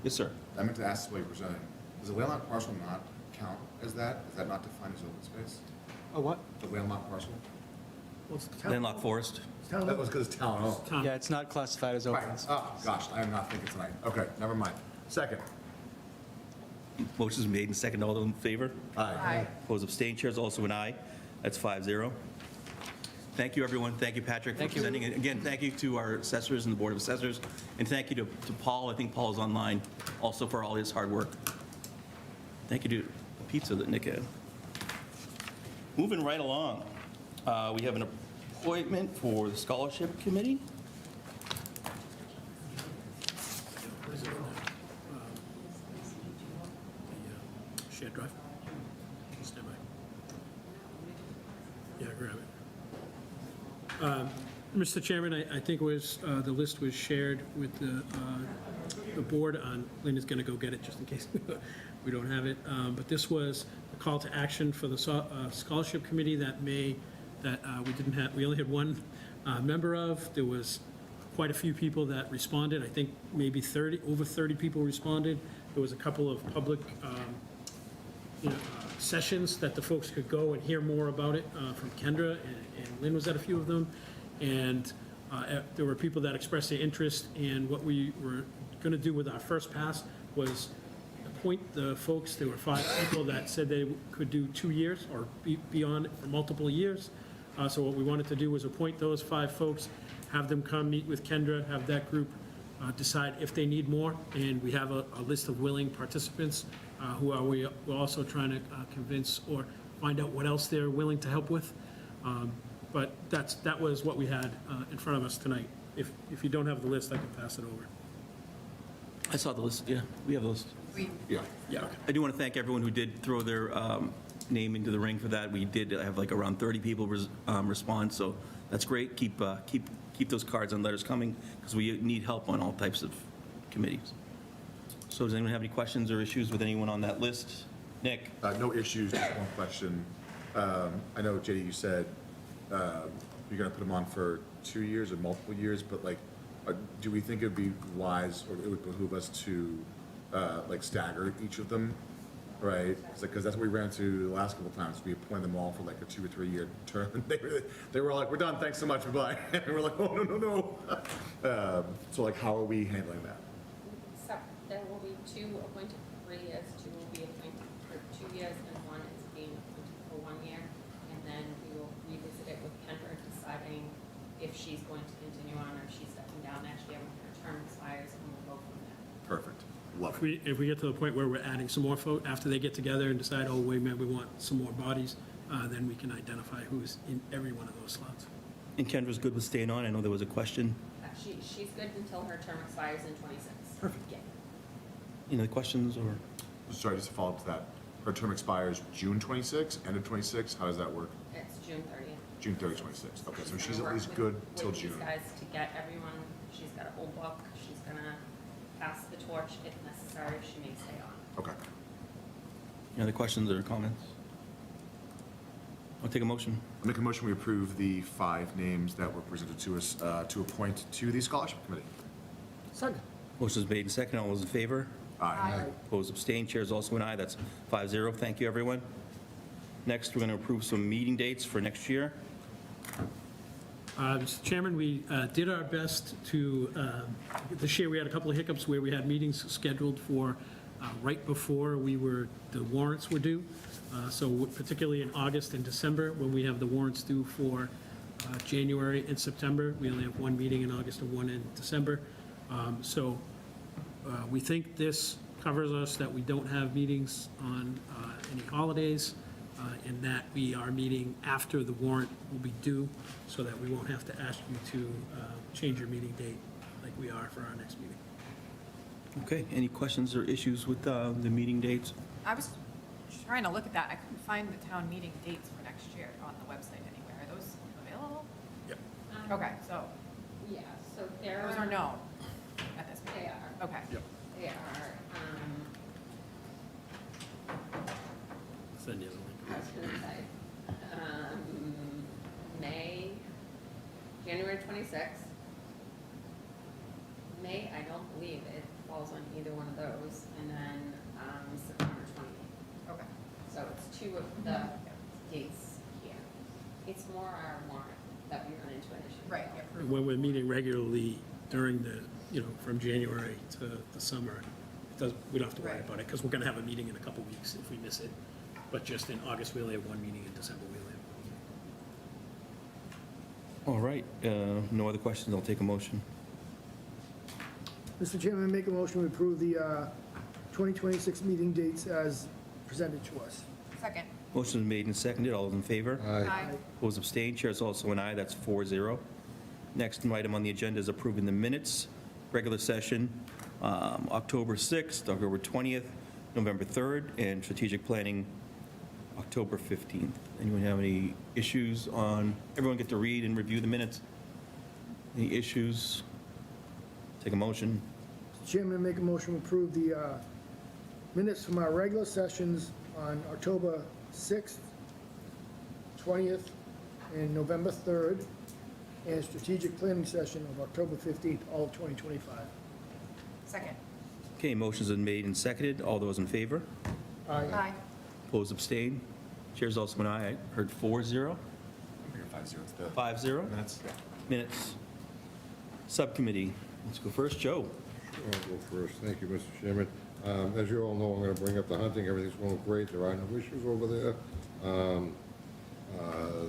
Yes, sir. I meant to ask this while you were presenting. Does the landlocked parcel not count as that? Is that not defined as open space? Oh, what? The landlocked parcel? What's the town? Landlocked forest. Town- That was because it's town owned. Tom, Yeah, it's not classified as open. Right. Oh, gosh, I am not thinking tonight. Okay, never mind. Second. Motion is made and seconded. All those in favor? Aye. Opposed, abstained, chair is also an aye. That's 5-0. Thank you, everyone. Thank you, Patrick, for Thank you. presenting. And again, thank you to our assessors and the Board of Assessors, and thank you to Paul. I think Paul is online also for all his hard work. Thank you to the pizza that Nick had. Moving right along, we have an appointment for the Scholarship Committee. Shared drive? Stand by. Yeah, grab it. Mr. Chairman, I think it was, the list was shared with the board on, Lynn is going to go get it just in case we don't have it. But this was a call to action for the Scholarship Committee that we didn't have, we only had one member of. There was quite a few people that responded. I think maybe over 30 people responded. There was a couple of public sessions that the folks could go and hear more about it from Kendra, and Lynn was at a few of them. And there were people that expressed their interest, and what we were going to do with our first pass was appoint the folks. There were 5 people that said they could do 2 years or beyond for multiple years. So what we wanted to do was appoint those 5 folks, have them come meet with Kendra, have that group decide if they need more, and we have a list of willing participants who we're also trying to convince or find out what else they're willing to help with. But that was what we had in front of us tonight. If you don't have the list, I can pass it over. I saw the list, yeah, we have the list. Yeah. Yeah. I do want to thank everyone who did throw their name into the ring for that. We did have like around 30 people respond, so that's great. Keep those cards and letters coming, because we need help on all types of committees. So does anyone have any questions or issues with anyone on that list? Nick? No issues, just one question. I know, JD, you said you're going to put them on for 2 years or multiple years, but like, do we think it'd be wise, or it would behoove us to like stagger each of them, right? Because that's what we ran into the last couple of times. We appointed them all for like a 2 or 3 year term. They were like, we're done, thanks so much, bye-bye. And we're like, oh, no. So like, how are we handling that? So there will be 2 appointed for 3 years, 2 will be appointed for 2 years, and 1 is being appointed for 1 year. And then we will revisit it with Kendra, deciding if she's going to continue on or if she's stepping down next year when her term expires, and we'll go from there. Perfect. Love it. If we get to the point where we're adding some more folk, after they get together and decide, oh, wait a minute, we want some more bodies, then we can identify who's in every one of those slots. And Kendra's good with staying on? I know there was a question. She's good until her term expires in 26. Perfect. Yeah. Any other questions or? Sorry, just to follow up to that. Her term expires June 26, end of 26? How does that work? It's June 30th. June 30, 26. Okay, so she's Gonna at least work good with till these June. guys to get everyone, she's got a whole book, she's gonna pass the torch if necessary, she may stay on. Okay. Any other questions or comments? I'll take a motion. I make a motion, we approve the 5 names that were presented to us to appoint to the Scholarship Committee. Second. Motion's made and seconded. All those in favor? Aye. Opposed, abstained, chair is also an aye. That's 5-0. Thank you, everyone. Next, we're going to approve some meeting dates for next year. Mr. Chairman, we did our best to, this year we had a couple of hiccups where we had meetings scheduled for right before the warrants were due. So particularly in August and December, when we have the warrants due for January and September, we only have 1 meeting in August and 1 in December. So we think this covers us, that we don't have meetings on any holidays, and that we are meeting after the warrant will be due, so that we won't have to ask you to change your meeting date like we are for our next meeting. Okay, any questions or issues with the meeting dates? I was trying to look at that. I couldn't find the town meeting dates for next year on the website anywhere. Are those available? Yep. Okay, so Yeah, so there those are no at this They point. are. Okay. They are, Send you the link. I was gonna say, January 26th. May, I don't believe it falls on either one of those, and then September 28th. Okay. So it's 2 of the dates here. It's more our warrant that we run into an issue. Right. And when we're meeting regularly during the, from January to the summer, we don't have to worry Right. about it, because we're going to have a meeting in a couple weeks if we miss it. But just in August, we only have 1 meeting, in December, we only have 1 meeting. All right, no other questions, I'll take a motion. Mr. Chairman, I make a motion to approve the 2026 meeting dates as presented to us. Second. Motion is made and seconded, all those in favor? Aye. Opposed, abstained, chair is also an aye, that's 4-0. Next item on the agenda is approving the minutes, regular session, October 6th, October 20th, November 3rd, and strategic planning, October 15th. Anyone have any issues on, everyone get to read and review the minutes? Any issues? Take a motion. Mr. Chairman, I make a motion to approve the minutes from our regular sessions on October 6th, 20th, and November 3rd, and strategic planning session of October 15th, all of 2025. Second. Okay, motions been made and seconded, all those in favor? Aye. Opposed, abstained, chair's also an aye, I heard 4-0. I'm here 5-0 instead. 5-0. Minutes? Minutes. Subcommittee, let's go first, Joe. I'll go first. Thank you, Mr. Chairman. As you all know, I'm going to bring up the hunting. Everything's going great. There are no issues over there.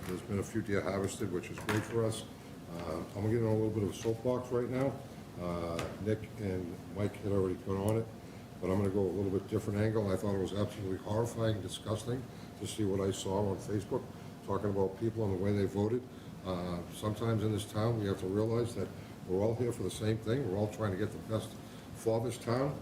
There's been a few deer harvested, which is great for us. I'm going to get on a little bit of a soapbox right now. Nick and Mike had already put on it, but I'm going to go a little bit different angle. I thought it was absolutely horrifying, disgusting to see what I saw on Facebook, talking about people and the way they voted. Sometimes in this town, we have to realize that we're all here for the same thing. We're all trying to get the best for this town.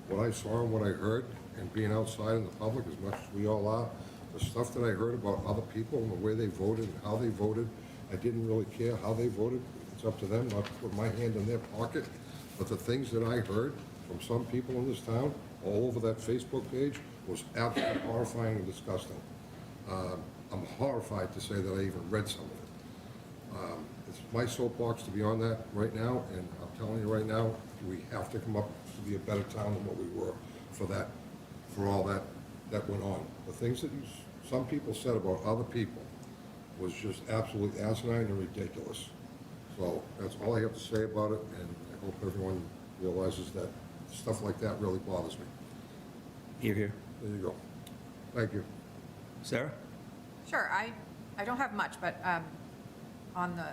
What I saw and what I heard, and being outside in the public as much as we all are, the stuff that I heard about other people and the way they voted and how they voted, I didn't really care how they voted. It's up to them, not to put my hand in their pocket. But the things that I heard from some people in this town, all over that Facebook page, was absolutely horrifying and disgusting. I'm horrified to say that I even read some of it. It's my soapbox to be on that right now, and I'm telling you right now, we have to come up to be a better town than what we were for all that went on. The things that some people said about other people was just absolutely asinine and ridiculous. So that's all I have to say about it, and I hope everyone realizes that stuff like that really bothers me. Here, here. There you go. Thank you. Sarah? Sure, I don't have much, but on the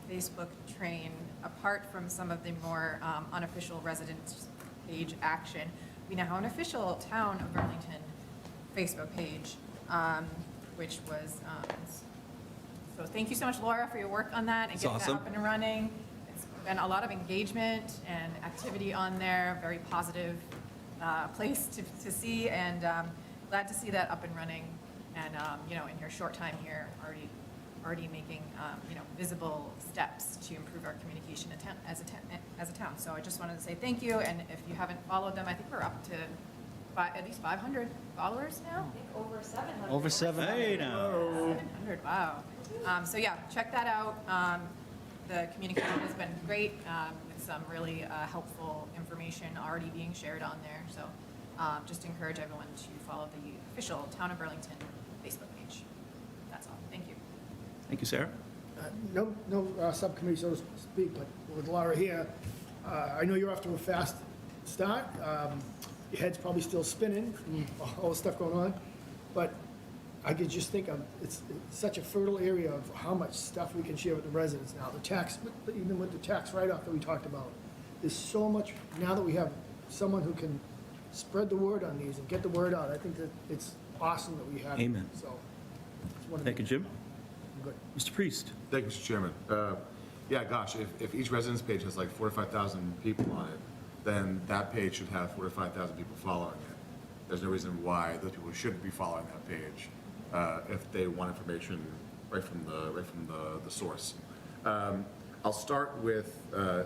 Facebook train, apart from some of the more unofficial residents page action, we now have an official Town of Burlington Facebook page, which was, so thank you so much, Laura, for your work on that and It's getting that awesome. up and running. It's been a lot of engagement and activity on there, very positive place to see, and glad to see that up and running. And, in your short time here, already making, visible steps to improve our communication as a town. So I just wanted to say thank you, and if you haven't followed them, I think we're up to at least 500 followers now? I think over 700. Over 700. Hey, now. 700, wow. So yeah, check that out. The communication has been great, with some really helpful information already being shared on there. So just encourage everyone to follow the official Town of Burlington Facebook page. That's all. Thank you. Thank you, Sarah. No subcommittee, so to speak, but with Laura here, I know you're off to a fast start. Your head's probably still spinning from all the stuff going on, but I could just think of, it's such a fertile area of how much stuff we can share with the residents now. The tax, even with the tax write-off that we talked about, there's so much, now that we have someone who can spread the word on these and get the word out, I think that it's awesome that we have it. Amen. So, it's one of Thank you, Jim. Good. Mr. Priest? Thank you, Mr. Chairman. Yeah, gosh, if each residence page has like 4,000 to 5,000 people on it, then that page should have 4,000 to 5,000 people following it. There's no reason why those people shouldn't be following that page if they want information right from the source. I'll start with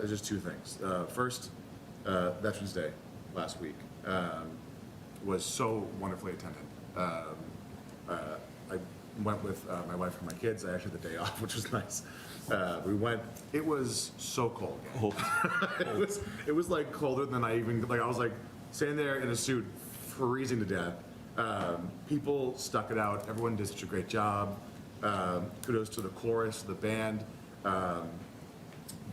just two things. First, Veterans Day last week was so wonderfully attended. I went with my wife and my kids. I actually had the day off, which was nice. We went. It was so cold. It was like colder than I even like. I was like standing there in a suit, freezing to death. People stuck it out. Everyone did such a great job. Kudos to the chorus, the band.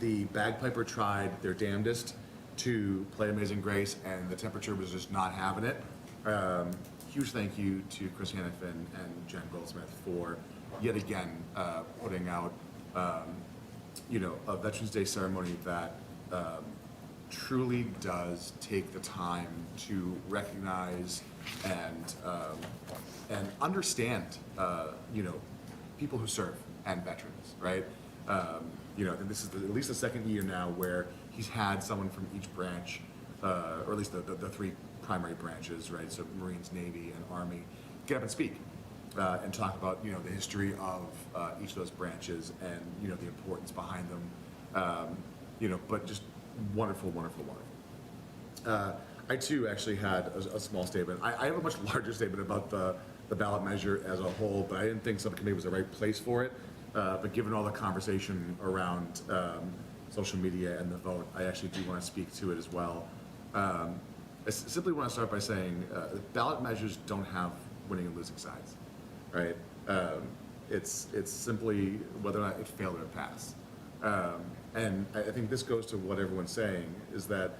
The bagpiper tried their damnedest to play Amazing Grace, and the temperature was just not having it. Huge thank you to Chris Hannafin and Jen Goldsmith for yet again putting out a Veterans Day ceremony that truly does take the time to recognize and understand, people who serve and veterans, right? I think this is at least the second year now where he's had someone from each branch, or at least the three primary branches, right? So Marines, Navy, and Army, get up and speak and talk about, the history of each of those branches and, the importance behind them. But just wonderful, wonderful, wonderful. I too actually had a small statement. I have a much larger statement about the ballot measure as a whole, but I didn't think subcommittee was the right place for it. But given all the conversation around social media and the vote, I actually do want to speak to it as well. I simply want to start by saying ballot measures don't have winning and losing sides, right? It's simply whether or not it failed or it passed. And I think this goes to what everyone's saying, is that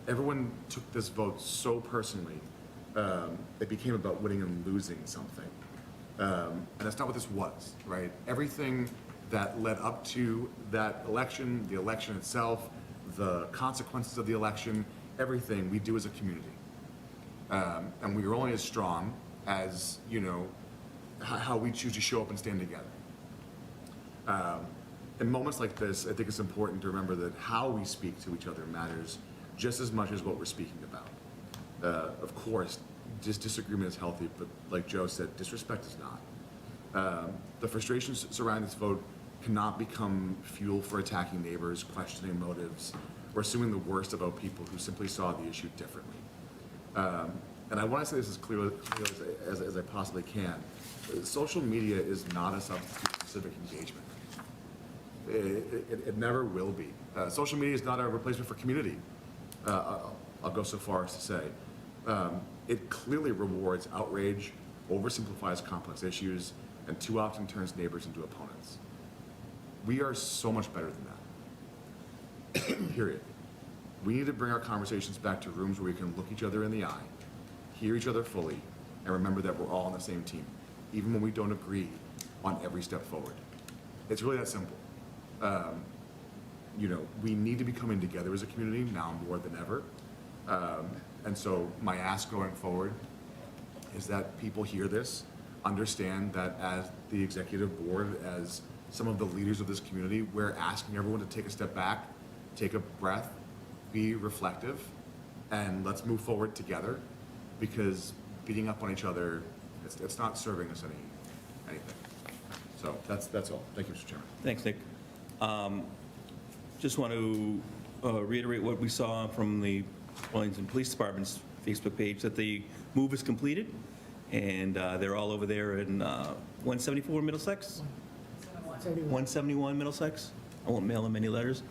everyone took this vote so personally, it became about winning and losing something. And that's not what this was, right? Everything that led up to that election, the election itself, the consequences of the election, everything we do as a community. And we are only as strong as, how we choose to show up and stand together. In moments like this, I think it's important to remember that how we speak to each other matters just as much as what we're speaking about. Of course, disagreement is healthy, but like Joe said, disrespect is not. The frustrations surrounding this vote cannot become fuel for attacking neighbors, questioning motives, or assuming the worst about people who simply saw the issue differently. And I want to say this as clearly as I possibly can. Social media is not a substitute for civic engagement. It never will be. Social media is not a replacement for community. I'll go so far as to say. It clearly rewards outrage, oversimplifies complex issues, and too often turns neighbors into opponents. We are so much better than that. Period. We need to bring our conversations back to rooms where we can look each other in the eye, hear each other fully, and remember that we're all on the same team, even when we don't agree on every step forward. It's really that simple. We need to be coming together as a community now more than ever. And so my ask going forward is that people hear this, understand that as the executive board, as some of the leaders of this community, we're asking everyone to take a step back, take a breath, be reflective, and let's move forward together, because beating up on each other, it's not serving us anything. So that's all. Thank you, Mr. Chairman. Thanks, Nick. Just want to reiterate what we saw from the Wellington Police Department's Facebook page, that the move is completed, and they're all over there in 174 Middlesex? 171 Middlesex? I won't mail them any letters.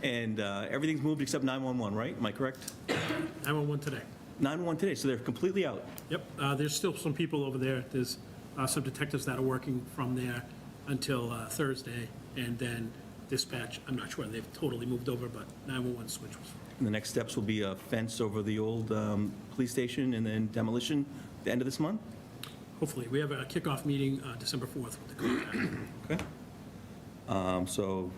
And everything's moved except 911, right? Am I correct? 911 today. 911 today, so they're completely out. Yep, there's still some people over there. There's some detectives that are working from there until Thursday, and then dispatch, I'm not sure they've totally moved over, but 911 switch was. And the next steps will be a fence over the old police station, and then demolition at the end of this month? Hopefully, we have a kickoff meeting December 4th with the contractor. Okay. So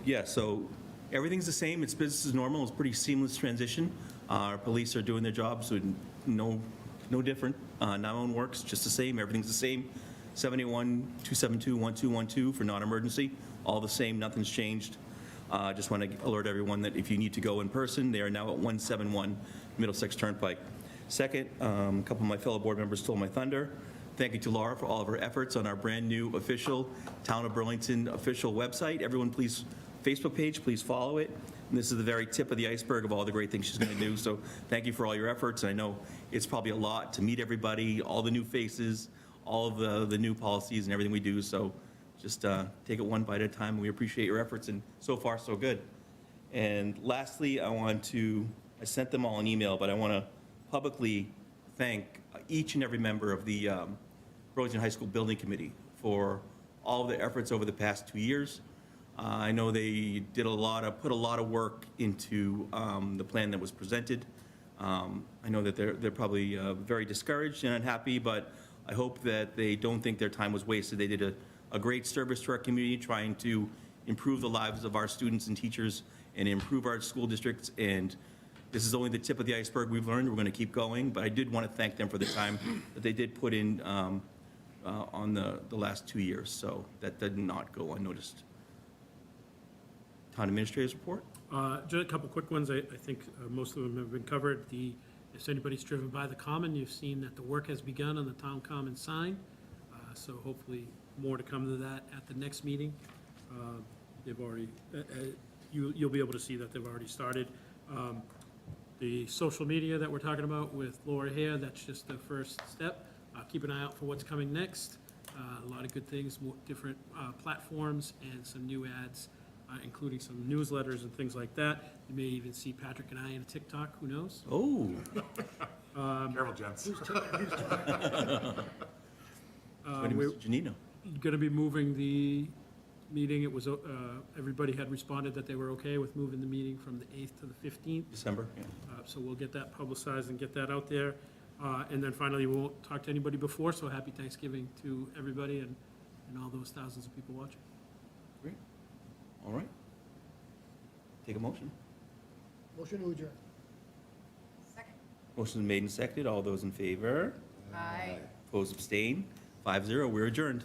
everything's the same. It's business as normal. It's a pretty seamless transition. Our police are doing their jobs, so no different. 911 works just the same. Everything's the same. 781-272-1212 for non-emergency. All the same. Nothing's changed. Just want to alert everyone that if you need to go in person, they are now at 171 Middlesex Turnpike. Second, a couple of my fellow board members stole my thunder. Thank you to Laura for all of her efforts on our brand-new official Town of Burlington official website. Everyone, please, Facebook page, please follow it. And this is the very tip of the iceberg of all the great things she's going to do. So thank you for all your efforts. And I know it's probably a lot to meet everybody, all the new faces, all of the new policies and everything we do. So just take it one bite at a time. We appreciate your efforts, and so far, so good. And lastly, I sent them all an email, but I want to publicly thank each and every member of the Burlington High School Building Committee for all of their efforts over the past 2 years. I know they put a lot of work into the plan that was presented. I know that they're probably very discouraged and unhappy, but I hope that they don't think their time was wasted. They did a great service to our community, trying to improve the lives of our students and teachers and improve our school districts. And this is only the tip of the iceberg we've learned. We're going to keep going. But I did want to thank them for the time that they did put in on the last 2 years. So that did not go unnoticed. Town Administrator's report? Just a couple quick ones. I think most of them have been covered. If anybody's driven by the Common, you've seen that the work has begun on the Town Common sign. So hopefully more to come to that at the next meeting. They've already, you'll be able to see that they've already started. The social media that we're talking about with Laura Hare, that's just the first step. Keep an eye out for what's coming next. A lot of good things, more different platforms and some new ads, including some newsletters and things like that. You may even see Patrick and I in a TikTok, who knows? Oh, Careful, gents. Mr. Janino. Going to be moving the meeting. It was, everybody had responded that they were okay with moving the meeting from the 8th to the 15th. December, yeah. So we'll get that publicized and get that out there. And then finally, we won't talk to anybody before, so happy Thanksgiving to everybody and all those thousands of people watching. Great. All right. Take a motion. Motion to adjourn. Second. Motion made and seconded. All those in favor? Aye. Opposed, abstain. 5-0, we're adjourned.